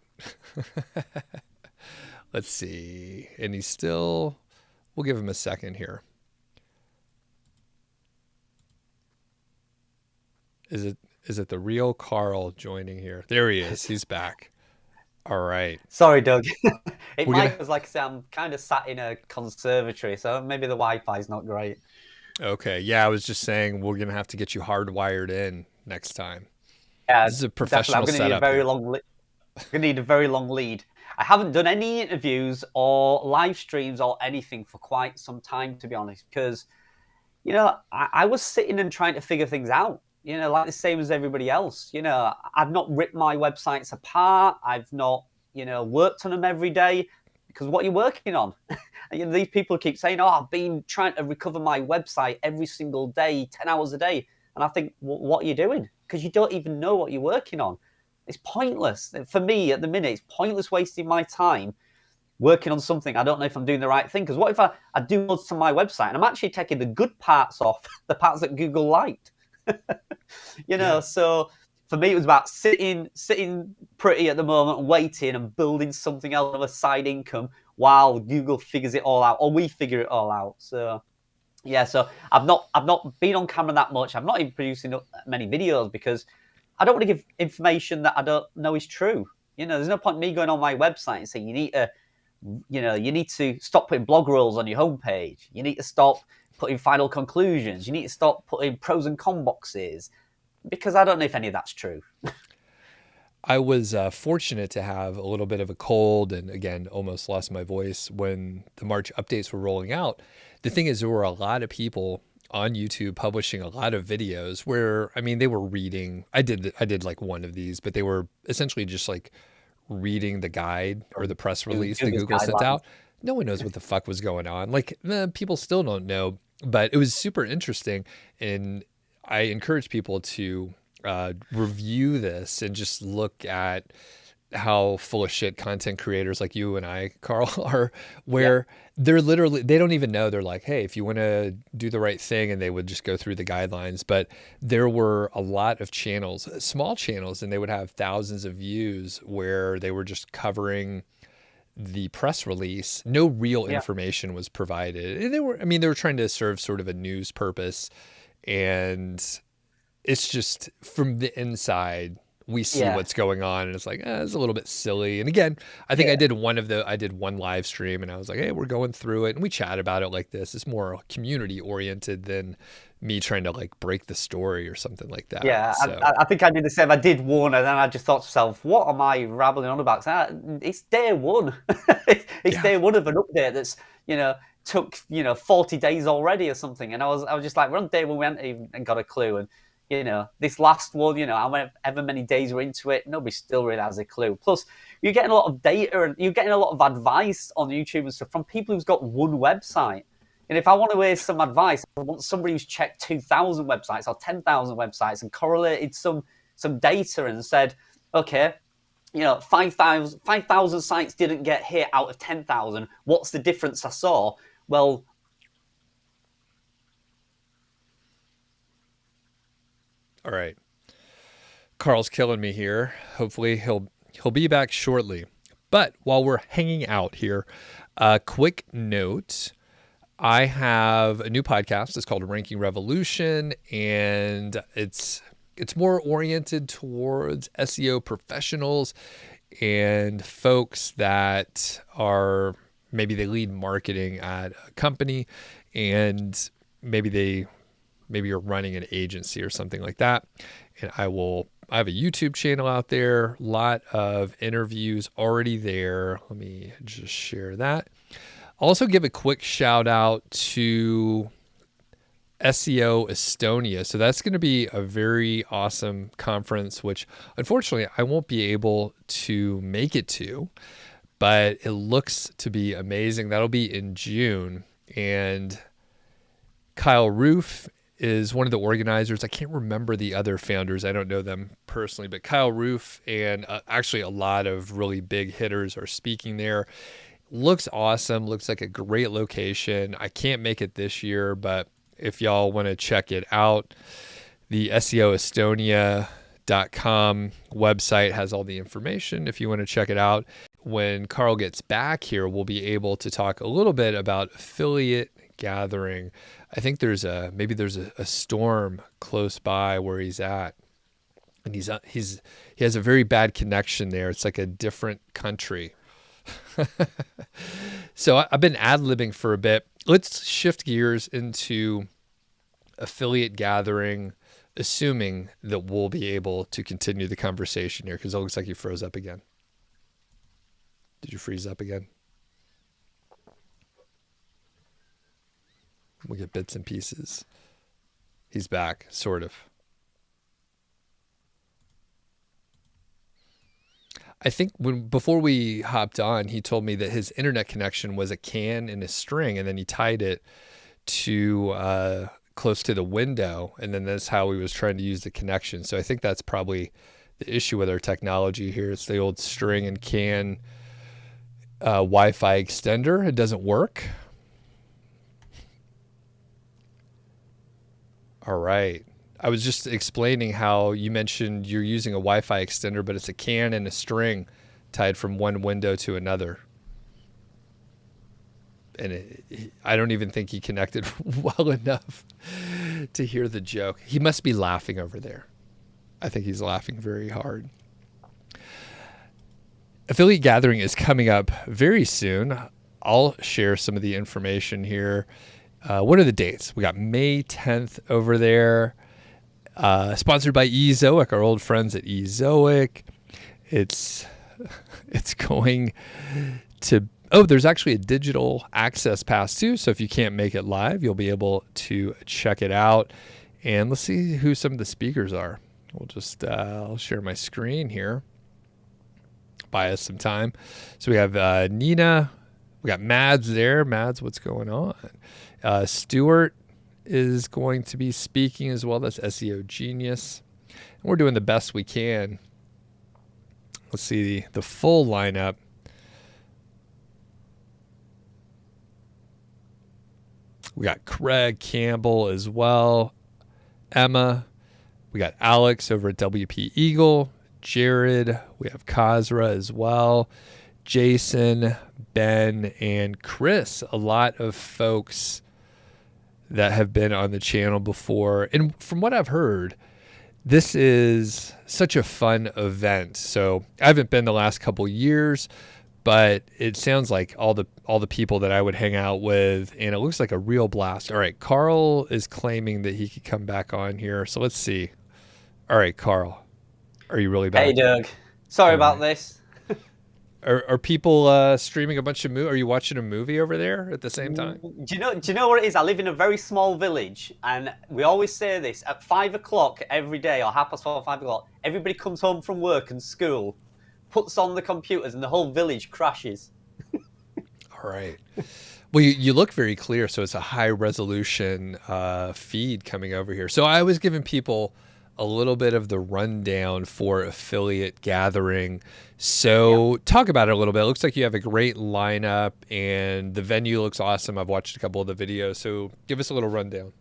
Let's see. And he's still, we'll give him a second here. Is it the real Carl joining here? There he is. He's back. All right. Sorry, Doug. Was like I said, I'm kind of sat in a conservatory, so maybe the Wi-Fi is not great. Okay. Yeah, I was just saying we're going to have to get you hardwired in next time. Yeah, this is a professional setup. I'm going to need a very long lead. I haven't done any interviews or live streams or anything for quite some time, to be honest, because, I was sitting and trying to figure things out. Like the same as everybody else. I've not ripped my websites apart. I've not, worked on them every day, because what are you working on? These people keep saying, I've been trying to recover my website every single day, 10 hours a day. And I think, what are you doing? Because you don't even know what you're working on. It's pointless. For me, at the minute, it's pointless wasting my time working on something I don't know if I'm doing the right thing. Because what if I do loads to my website and I'm actually taking the good parts off, the parts that Google liked? So for me, it was about sitting pretty at the moment, waiting and building something else of a side income while Google figures it all out, or we figure it all out. So so I've not been on camera that much. I'm not even producing many videos because I don't want to give information that I don't know is true. There's no point in me going on my website and saying you need to stop putting blog rolls on your homepage. You need to stop putting final conclusions. You need to stop putting pros and con boxes, because I don't know if any of that's true. I was fortunate to have a little bit of a cold and, again, almost lost my voice when the March updates were rolling out. The thing is, there were a lot of people on YouTube publishing a lot of videos where, they were reading. I did like one of these, but they were essentially just like reading the guide or the press release that Google sent out. No one knows what the fuck was going on. People still don't know, but it was super interesting. And I encourage people to review this and just look at how full of shit content creators like you and I, Carl, are, where they're literally, they don't even know. They're like, hey, if you want to do the right thing, and they would just go through the guidelines. But there were a lot of channels, small channels, and they would have thousands of views where they were just covering the press release. No real information was provided. And they were trying to serve sort of a news purpose. And it's just from the inside, we see what's going on, and it's like, it's a little bit silly. And again, I think I did one live stream, and I was like, hey, we're going through it, and we chat about it like this. It's more community oriented than me trying to like break the story or something like that. Yeah, so. I think I did the same. I did one, and then I just thought to myself, what am I rambling on about? It's day one. It's day one of an update that's, took 40 days already or something. And I was just like, we're on day one, we hadn't even got a clue. And this last one, however many days we're into it, nobody still really has a clue. Plus, you're getting a lot of data, and you're getting a lot of advice on YouTube and stuff from people who's got one website. And if I want to hear some advice, I want somebody who's checked 2,000 websites or 10,000 websites and correlated some data and said, okay, 5,000 sites didn't get hit out of 10,000. What's the difference I saw? Well, all right. Carl's killing me here. Hopefully he'll be back shortly. But while we're hanging out here, a quick note. I have a new podcast. It's called Ranking Revolution, and it's more oriented towards SEO professionals and folks that are, maybe they lead marketing at a company, and maybe you're running an agency or something like that. And I have a YouTube channel out there, a lot of interviews already there. Let me just share that. Also give a quick shout out to SEO Estonia. So that's going to be a very awesome conference, which unfortunately I won't be able to make it to, but it looks to be amazing. That'll be in June. And Kyle Roof is one of the organizers. I can't remember the other founders. I don't know them personally, but Kyle Roof and actually a lot of really big hitters are speaking there. Looks awesome. Looks like a great location. I can't make it this year, but if y'all want to check it out, the SEOestonia.com website has all the information if you want to check it out. When Carl gets back here, we'll be able to talk a little bit about affiliate gathering. I think there's a storm close by where he's at, and he has a very bad connection there. It's like a different country. So I've been ad-libbing for a bit. Let's shift gears into affiliate gathering, assuming that we'll be able to continue the conversation here, because it looks like you froze up again. Did you freeze up again? We get bits and pieces. He's back, sort of. I think before we hopped on, he told me that his internet connection was a can and a string, and then he tied it to close to the window, and then that's how he was trying to use the connection. So I think that's probably the issue with our technology here. It's the old string and can Wi-Fi extender. It doesn't work. All right. I was just explaining how you mentioned you're using a Wi-Fi extender, but it's a can and a string tied from one window to another. And I don't even think he connected well enough to hear the joke. He must be laughing over there. I think he's laughing very hard. Affiliate gathering is coming up very soon. I'll share some of the information here. What are the dates? We got May 10th over there. Sponsored by Ezoic, our old friends at Ezoic. It's going to, there's actually a digital access pass too. So if you can't make it live, you'll be able to check it out. And let's see who some of the speakers are. We'll just, I'll share my screen here. Buy us some time. So we have Nina. We got Mads there. Mads, what's going on? Stuart is going to be speaking as well. That's SEO Genius. we're doing the best we can. Let's see the full lineup. We got Craig Campbell as well, Emma. We got Alex over at WP Eagle, Jared. We have Kazra as well, Jason, Ben, and Chris. A lot of folks that have been on the channel before. And from what I've heard, this is such a fun event. So I haven't been the last couple years, but it sounds like all the people that I would hang out with, and it looks like a real blast. All right, Carl is claiming that he could come back on here. So let's see. All right, Carl, are you really back? Hey, Doug. Sorry about this. Are people streaming a bunch of movies? Are you watching a movie over there at the same time? Do you know what it is? I live in a very small village, and we always say this at 5 o'clock every day, or 4:30, 5 o'clock. Everybody comes home from work and school, puts on the computers, and the whole village crashes. All right. Well, you look very clear, so it's a high resolution feed coming over here. So I was giving people a little bit of the rundown for Affiliate Gathering. So talk about it a little bit. It looks like you have a great lineup and the venue looks awesome. I've watched a couple of the videos. So give us a little rundown.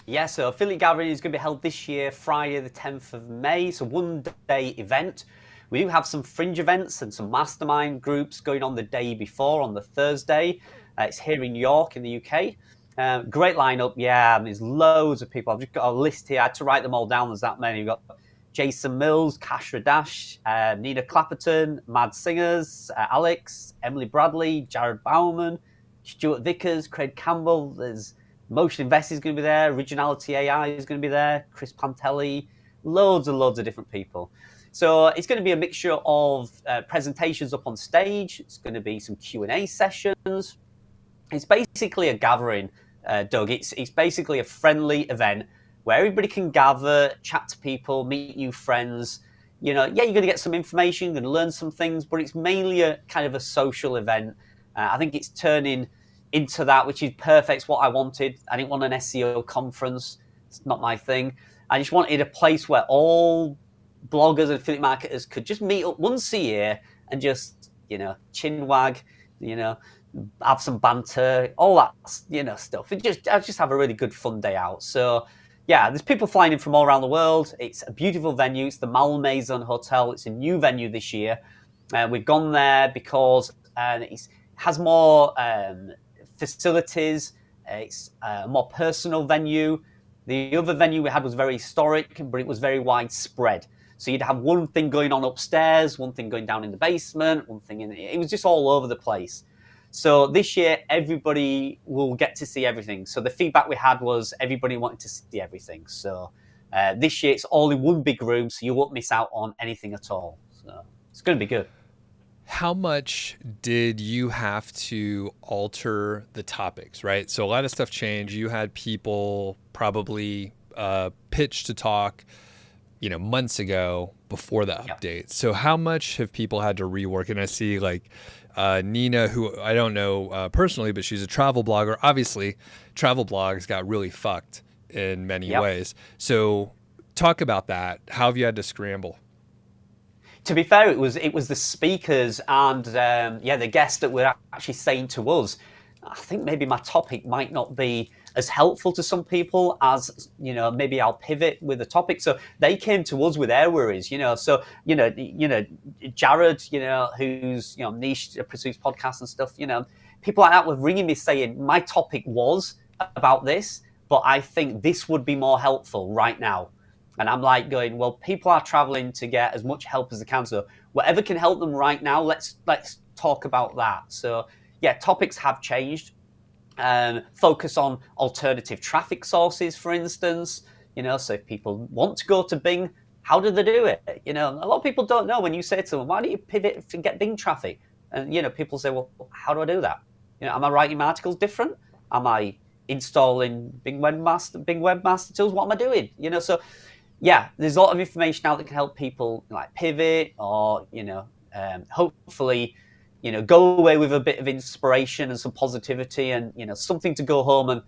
Yeah, so Affiliate Gathering is going to be held this year, Friday the 10th of May. It's a one-day event. We do have some fringe events and some mastermind groups going on the day before, on the Thursday. It's here in York in the UK. Great lineup, yeah. There's loads of people. I've just got a list here. I had to write them all down. There's that many. We've got Jason Mills, Kashra Dash, Nina Clapperton, Mad Singers, Alex, Emily Bradley, Jared Bauman, Stuart Vickers, Craig Campbell. There's Motion Invest is going to be there. Originality AI is going to be there. Chris Pantelli. Loads and loads of different people. So it's going to be a mixture of presentations up on stage. It's going to be some Q&A sessions. It's basically a gathering, Doug. It's basically a friendly event where everybody can gather, chat to people, meet new friends. You know, yeah, you're going to get some information, you're going to learn some things, but it's mainly a kind of a social event. I think it's turning into that, which is perfect. It's what I wanted. I didn't want an SEO conference. It's not my thing. I just wanted a place where all bloggers and affiliate marketers could just meet up once a year and just, you know, chin wag, you know, have some banter, all that, you know, stuff. I just have a really good fun day out. So, yeah, there's people flying in from all around the world. It's a beautiful venue. It's the Malmaison Hotel. It's a new venue this year. We've gone there because it has more facilities. It's a more personal venue. The other venue we had was very historic, but it was very widespread. So you'd have one thing going on upstairs, one thing going down in the basement, one thing it was just all over the place. So this year, everybody will get to see everything. So the feedback we had was everybody wanted to see everything. So this year, it's all in one big room, so you won't miss out on anything at all. So it's going to be good. How much did you have to alter the topics, right? So a lot of stuff changed. You had people probably pitch to talk, you know, months ago before the update. So how much have people had to rework? And I see like Nina, who I don't know personally, but she's a travel blogger. Obviously, travel blogs got really fucked in many ways. So talk about that. How have you had to scramble? To be fair, it was the speakers and the guests that were actually saying to us, I think maybe my topic might not be as helpful to some people as, you know, maybe I'll pivot with the topic. So they came to us with their worries, you know. So, you know, Jared, you know, who's, you know, niche pursues podcasts and stuff, you know, people like that were ringing me saying my topic was about this, but I think this would be more helpful right now. And I'm like going, well, people are traveling to get as much help as they can. So whatever can help them right now, let's talk about that. So yeah, topics have changed. Focus on alternative traffic sources, for instance. You know, so if people want to go to Bing, how do they do it? You know, a lot of people don't know when you say to them, why don't you pivot to get Bing traffic? And, you know, people say, well, how do I do that? You know, am I writing my articles different? Am I installing Bing Webmaster Tools? What am I doing? You know, so yeah, there's a lot of information out that can help people like pivot or, you know, hopefully, you know, go away with a bit of inspiration and some positivity and, you know, something to go home and,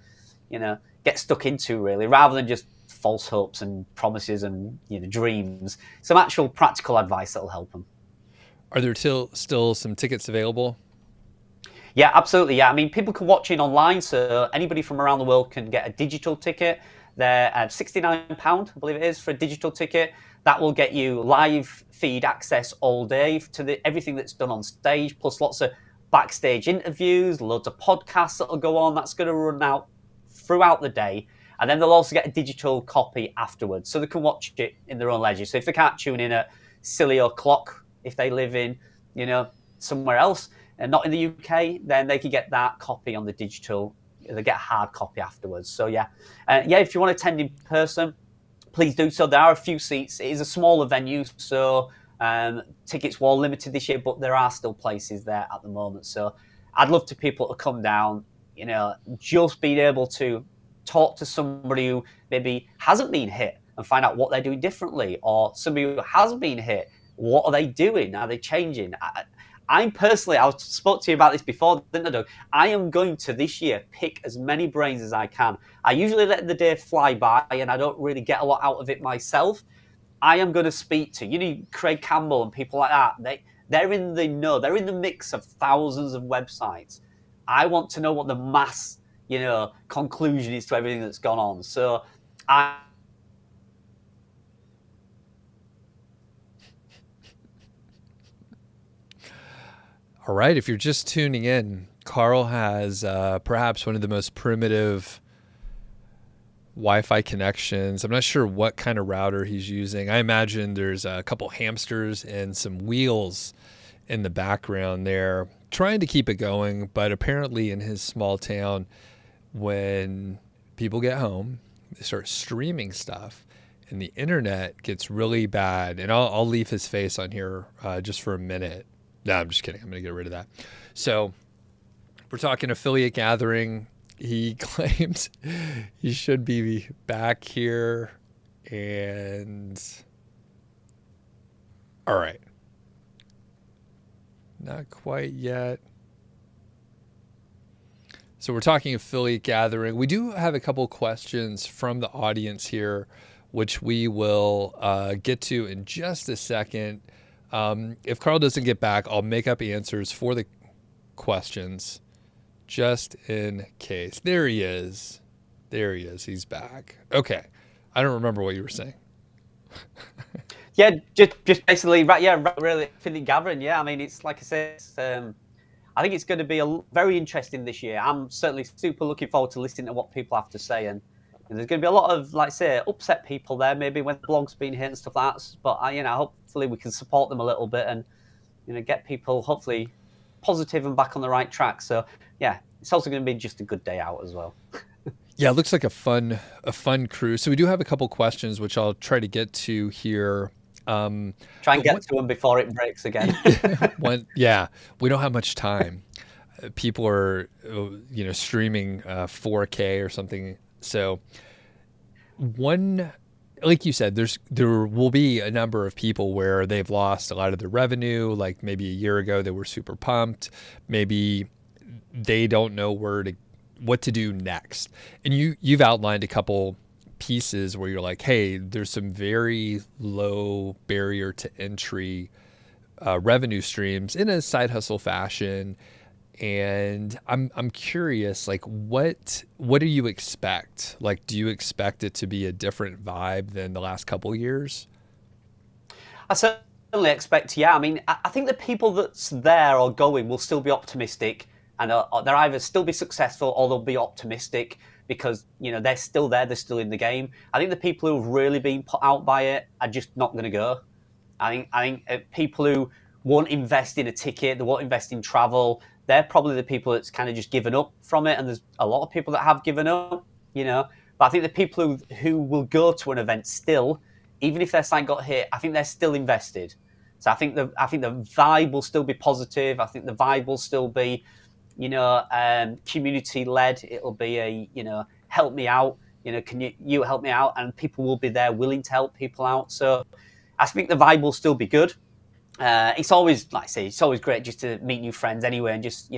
you know, get stuck into really, rather than just false hopes and promises and dreams. Some actual practical advice that'll help them. Are there still some tickets available? Yeah, absolutely. Yeah, I mean, people can watch it online, so anybody from around the world can get a digital ticket. They're at £69, I believe it is, for a digital ticket. That will get you live feed access all day to everything that's done on stage, plus lots of backstage interviews, loads of podcasts that'll go on. That's going to run out throughout the day. And then they'll also get a digital copy afterwards, so they can watch it in their own leisure. So if they can't tune in at silly o'clock, if they live in, somewhere else and not in the UK, then they can get that copy on the digital. They get a hard copy afterwards. So if you want to attend in person, please do so. There are a few seats. It is a smaller venue, so tickets were limited this year, but there are still places there at the moment. So I'd love to people to come down, just being able to talk to somebody who maybe hasn't been hit and find out what they're doing differently, or somebody who has been hit, what are they doing? Are they changing? I personally, I spoke to you about this before, didn't I, Doug? I am going to this year pick as many brains as I can. I usually let the day fly by and I don't really get a lot out of it myself. I am going to speak to, Craig Campbell and people like that. They're in the know. They're in the mix of thousands of websites. I want to know what the mass, conclusion is to everything that's gone on. So All right, if you're just tuning in, Carl has perhaps one of the most primitive Wi-Fi connections. I'm not sure what kind of router he's using. I imagine there's a couple hamsters and some wheels in the background there, trying to keep it going. But apparently in his small town, when people get home, they start streaming stuff and the internet gets really bad. And I'll leave his face on here just for a minute. No, I'm just kidding. I'm going to get rid of that. So we're talking affiliate gathering. He claims he should be back here. And all right. Not quite yet. So we're talking affiliate gathering. We do have a couple questions from the audience here, which we will get to in just a second. If Carl doesn't get back, I'll make up answers for the questions just in case. There he is. He's back. Okay. I don't remember what you were saying. Yeah, just basically, right. Yeah, really, affiliate gathering. Yeah, I mean, it's like I said, I think it's going to be very interesting this year. I'm certainly super looking forward to listening to what people have to say, and there's going to be a lot of, like I say, upset people there, maybe when the blog's been hit and stuff like that. But hopefully we can support them a little bit and get people hopefully positive and back on the right track. So yeah, it's also going to be just a good day out as well. Yeah, it looks like a fun cruise. So we do have a couple questions which I'll try to get to here. Try and get to them before it breaks again. Yeah, we don't have much time. People are streaming 4K or something. So like you said, there will be a number of people where they've lost a lot of their revenue. Like maybe a year ago they were super pumped. Maybe they don't know what to do next. And you've outlined a couple pieces where you're like, hey, there's some very low barrier to entry revenue streams in a side hustle fashion. And I'm curious, like, what do you expect? Like, do you expect it to be a different vibe than the last couple of years? I certainly expect, yeah. I mean, I think the people that's there or going will still be optimistic, and they'll either still be successful or they'll be optimistic because they're still there, they're still in the game. I think the people who've really been put out by it are just not going to go. I think people who won't invest in a ticket, they won't invest in travel, they're probably the people that's kind of just given up from it. And there's a lot of people that have given up, But I think the people who will go to an event still, even if their site got hit, I think they're still invested. So I think the vibe will still be positive. I think the vibe will still be, community led. It'll be a, help me out. Can you help me out? And people will be there willing to help people out. So I think the vibe will still be good. It's always, like I say, it's always great just to meet new friends anyway and just,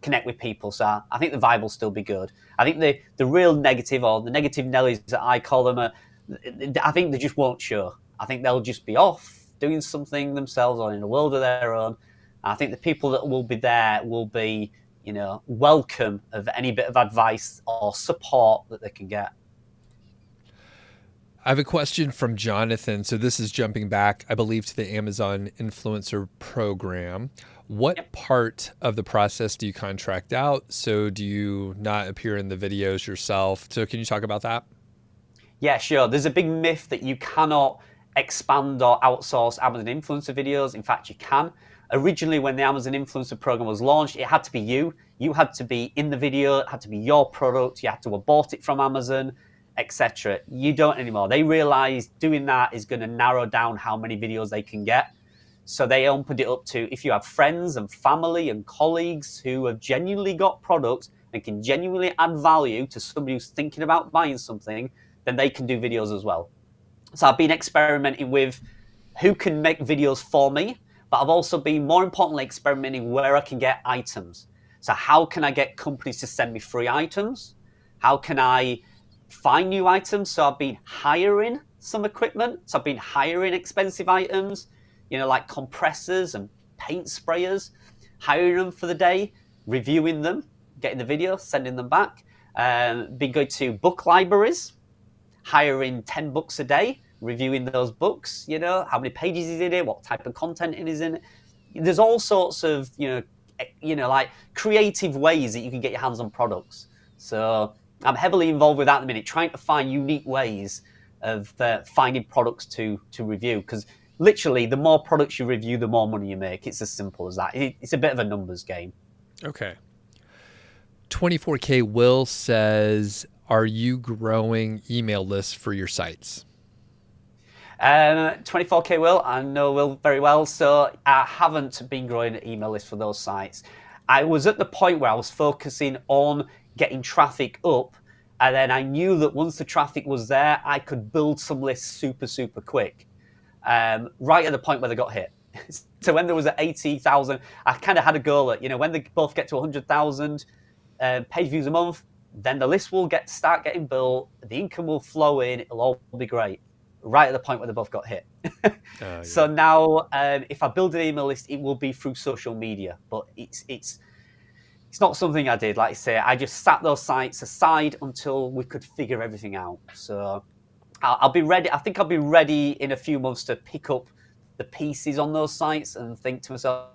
connect with people. So I think the vibe will still be good. I think the real negative, or the negative Nellies that I call them, are I think they just won't show. I think they'll just be off doing something themselves or in a world of their own. I think the people that will be there will be, welcome of any bit of advice or support that they can get. I have a question from Jonathan. So this is jumping back, I believe, to the Amazon Influencer Program. What part of the process do you contract out? So do you not appear in the videos yourself? So can you talk about that? Yeah, sure. There's a big myth that you cannot expand or outsource Amazon Influencer videos. In fact, you can. Originally, when the Amazon Influencer Program was launched, it had to be you. You had to be in the video. It had to be your product. You had to have bought it from Amazon, etc. You don't anymore. They realized doing that is going to narrow down how many videos they can get. So they opened it up to if you have friends and family and colleagues who have genuinely got products and can genuinely add value to somebody who's thinking about buying something, then they can do videos as well. So I've been experimenting with who can make videos for me, but I've also been, more importantly, experimenting where I can get items. So how can I get companies to send me free items? How can I find new items? So I've been hiring some equipment. So I've been hiring expensive items, like compressors and paint sprayers, hiring them for the day, reviewing them, getting the video, sending them back. Been going to book libraries, hiring 10 books a day, reviewing those books, how many pages is in it, what type of content it is in it. There's all sorts of, like creative ways that you can get your hands on products. So I'm heavily involved with that at the minute, trying to find unique ways of finding products to review. Because literally, the more products you review, the more money you make. It's as simple as that. It's a bit of a numbers game. Okay. 24K Will says, are you growing email lists for your sites? 24K Will, I know Will very well, so I haven't been growing an email list for those sites. I was at the point where I was focusing on getting traffic up, and then I knew that once the traffic was there, I could build some lists super, super quick, right at the point where they got hit. So when there was at 80,000, I kind of had a goal at, when they both get to 100,000 page views a month, then the list will start getting built, the income will flow in, it'll all be great. Right at the point where they both got hit. Yeah. So now, if I build an email list, it will be through social media. But it's not something I did. Like I say, I just sat those sites aside until we could figure everything out. So I'll be ready. I think I'll be ready in a few months to pick up the pieces on those sites and think to myself,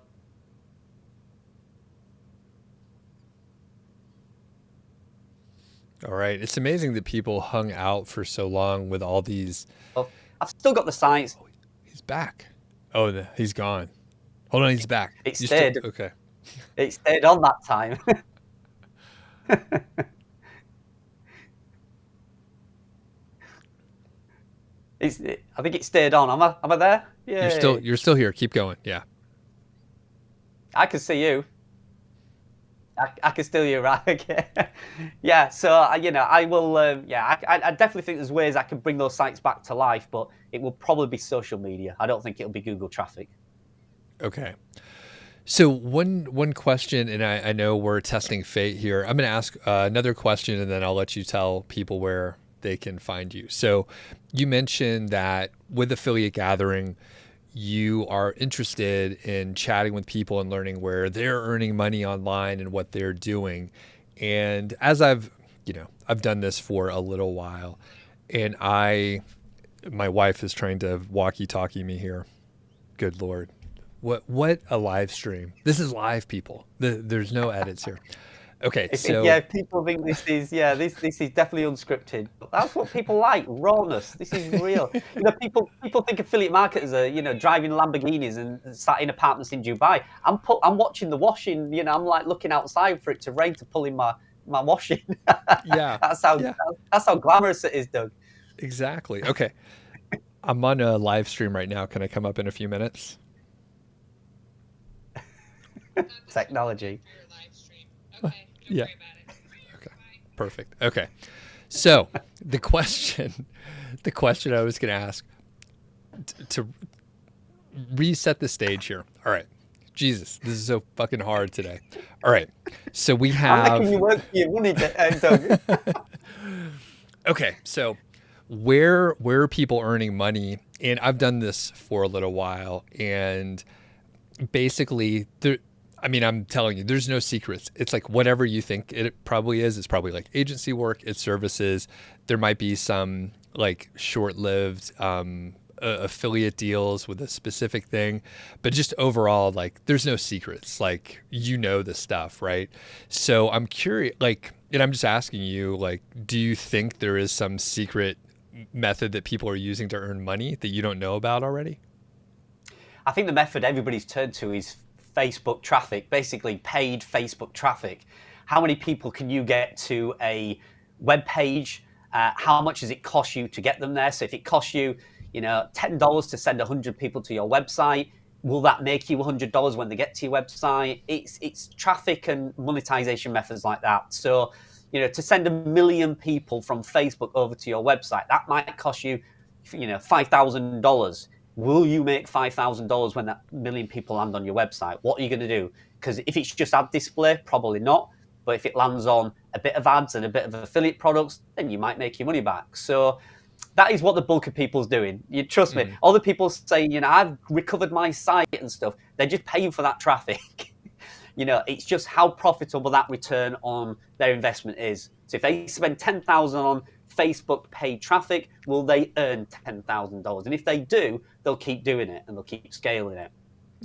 all right. It's amazing that people hung out for so long with all these. Oh, I've still got the sites. Oh, he's back. Oh, he's gone. Hold on, he's back. It stayed. Okay. It stayed on that time. I think it stayed on. Am I there? Yeah. You're still here. Keep going. Yeah. I can see you. I can still hear you, right? Okay. Yeah, so, I will, I definitely think there's ways I can bring those sites back to life, but it will probably be social media. I don't think it'll be Google traffic. Okay. So one question, and I know we're testing fate here. I'm going to ask another question, and then I'll let you tell people where they can find you. So you mentioned that with Affiliate Gathering, you are interested in chatting with people and learning where they're earning money online and what they're doing. And as I've done this for a little while, and my wife is trying to walkie-talkie me here. Good Lord. What a live stream. This is live, people. There's no edits here. Okay, so yeah, people think this is definitely unscripted. But that's what people like, rawness. This is real. People think affiliate marketers are driving Lamborghinis and sat in apartments in Dubai. I'm watching the washing. I'm like looking outside for it to rain to pull in my washing. Yeah, that's how glamorous it is, Doug. Exactly. Okay, I'm on a live stream right now. Can I come up in a few minutes? Technology. Okay. Yeah. Okay. Perfect. Okay. So the question I was going to ask to reset the stage here. All right. Jesus, this is so fucking hard today. All right. So we have. I'm making you work for your money, Doug. Okay. So where are people earning money? And I've done this for a little while, and basically I'm telling you, there's no secrets. It's like whatever you think it probably is. It's probably like agency work, it's services. There might be some like short-lived affiliate deals with a specific thing, but just overall, like there's no secrets. Like, the stuff, right? So I'm curious, like, and I'm just asking you, like, do you think there is some secret method that people are using to earn money that you don't know about already? I think the method everybody's turned to is Facebook traffic, basically paid Facebook traffic. How many people can you get to a web page? How much does it cost you to get them there? So if it costs you, $10 to send 100 people to your website, will that make you $100 when they get to your website? It's traffic and monetization methods like that. So, to send 1 million people from Facebook over to your website, that might cost you, $5,000. Will you make $5,000 when that 1 million people land on your website? What are you going to do? Because if it's just ad display, probably not. But if it lands on a bit of ads and a bit of affiliate products, then you might make your money back. So that is what the bulk of people's doing. You trust me. All the people saying, I've recovered my site and stuff, they're just paying for that traffic. It's just how profitable that return on their investment is. So if they spend $10,000 on Facebook paid traffic, will they earn $10,000? And if they do, they'll keep doing it and they'll keep scaling it.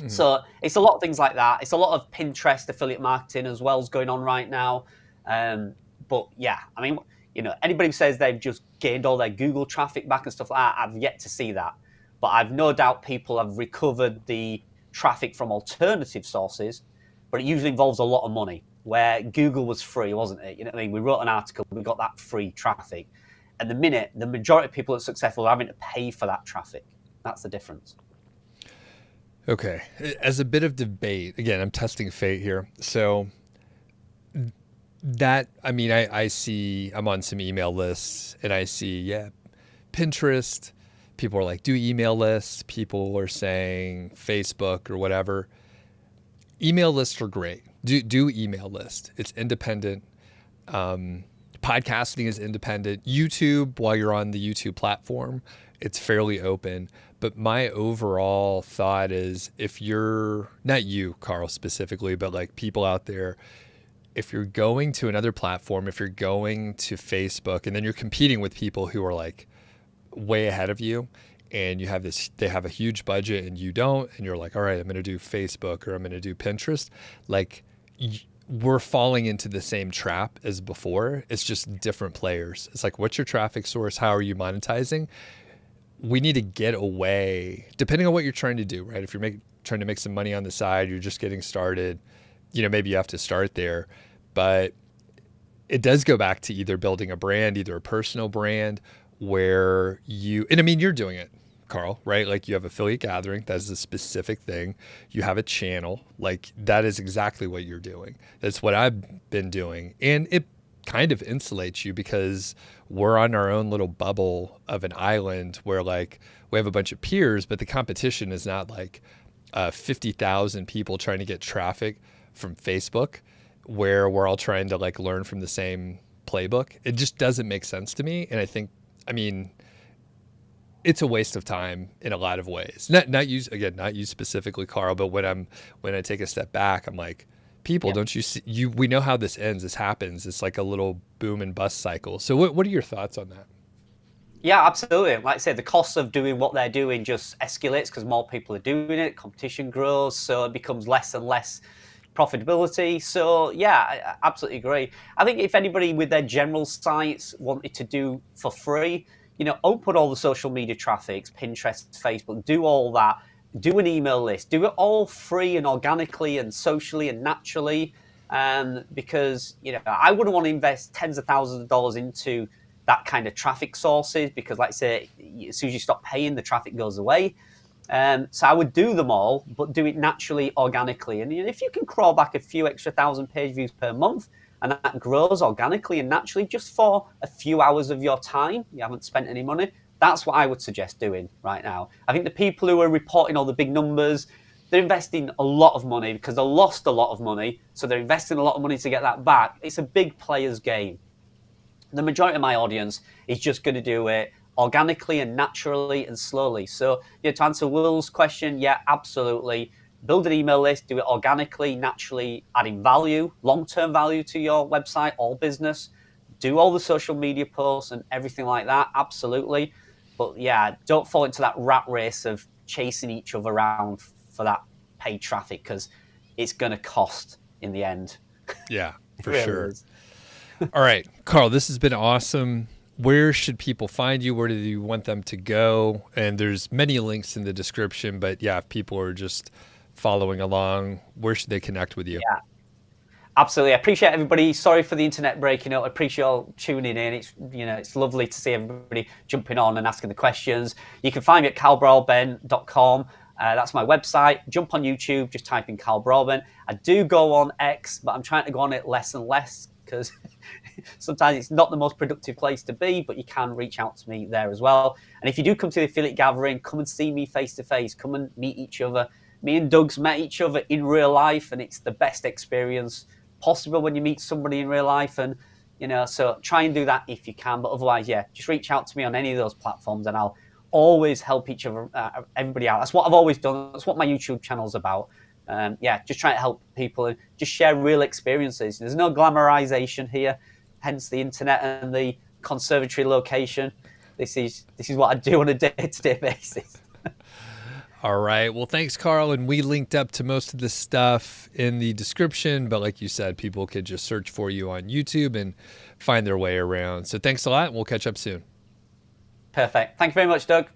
So it's a lot of things like that. It's a lot of Pinterest affiliate marketing as well is going on right now. But yeah, anybody who says they've just gained all their Google traffic back and stuff like that, I've yet to see that. But I've no doubt people have recovered the traffic from alternative sources, but it usually involves a lot of money, where Google was free, wasn't it? We wrote an article, we got that free traffic. And the majority of people that are successful are having to pay for that traffic. That's the difference. Okay. As a bit of debate, again, I'm testing fate here. So I see, I'm on some email lists and I see, Pinterest, people are like, do email lists. People are saying Facebook or whatever. Email lists are great. Do email lists. It's independent. Podcasting is independent. YouTube, while you're on the YouTube platform, it's fairly open. But my overall thought is, if you're, not you, Carl, specifically, but like people out there, if you're going to another platform, if you're going to Facebook, and then you're competing with people who are like way ahead of you, and you have they have a huge budget and you don't, and you're like, all right, I'm going to do Facebook or I'm going to do Pinterest. Like, we're falling into the same trap as before. It's just different players. It's like, what's your traffic source? How are you monetizing? We need to get away, depending on what you're trying to do, right? If you're trying to make some money on the side, you're just getting started, maybe you have to start there. But it does go back to either building a brand, either a personal brand where you're doing it, Carl, right? Like, you have affiliate gathering. That's a specific thing. You have a channel. Like, that is exactly what you're doing. That's what I've been doing. And it kind of insulates you because we're on our own little bubble of an island where, like, we have a bunch of peers, but the competition is not like 50,000 people trying to get traffic from Facebook where we're all trying to like learn from the same playbook. It just doesn't make sense to me. And I think, it's a waste of time in a lot of ways. Not you specifically, Carl, but when I take a step back, I'm like, people, don't you see, we know how this ends. This happens. It's like a little boom and bust cycle. So what are your thoughts on that? Yeah, absolutely. Like I said, the cost of doing what they're doing just escalates because more people are doing it. Competition grows, so it becomes less and less profitability. So yeah, I absolutely agree. I think if anybody with their general sites wanted to do for free, open all the social media traffics, Pinterest, Facebook, do all that, do an email list, do it all free and organically and socially and naturally. Because, I wouldn't want to invest tens of thousands of dollars into that kind of traffic sources because, like I say, as soon as you stop paying, the traffic goes away. So I would do them all, but do it naturally, organically. And if you can crawl back a few extra thousand page views per month, and that grows organically and naturally just for a few hours of your time, you haven't spent any money, that's what I would suggest doing right now. I think the people who are reporting all the big numbers, they're investing a lot of money because they lost a lot of money, so they're investing a lot of money to get that back. It's a big player's game. The majority of my audience is just going to do it organically and naturally and slowly. So to answer Will's question, yeah, absolutely. Build an email list, do it organically, naturally, adding value, long-term value to your website or business. Do all the social media posts and everything like that, absolutely. But yeah, don't fall into that rat race of chasing each other around for that paid traffic, because it's going to cost in the end. Yeah, for really sure. Is. All right, Carl, this has been awesome. Where should people find you? Where do you want them to go? And there's many links in the description, but yeah, if people are just following along, where should they connect with you? Yeah, absolutely. I appreciate everybody. Sorry for the internet breaking up. I appreciate you all tuning in. It's lovely to see everybody jumping on and asking the questions. You can find me at carlbroadbent.com. That's my website. Jump on YouTube, just type in Carl Broadbent. I do go on X, but I'm trying to go on it less and less, because sometimes it's not the most productive place to be, but you can reach out to me there as well. And if you do come to the affiliate gathering, come and see me face to face. Come and meet each other. Me and Doug's met each other in real life, and it's the best experience possible when you meet somebody in real life. And so try and do that if you can. But otherwise, yeah, just reach out to me on any of those platforms, and I'll always help each other, everybody out. That's what I've always done. That's what my YouTube channel's about. Just trying to help people and just share real experiences. There's no glamorization here, hence the internet and the conservatory location. This is what I do on a day-to-day basis. All right. Well, thanks, Carl. And we linked up to most of the stuff in the description, but like you said, people could just search for you on YouTube and find their way around. So thanks a lot, and we'll catch up soon. Perfect. Thank you very much, Doug.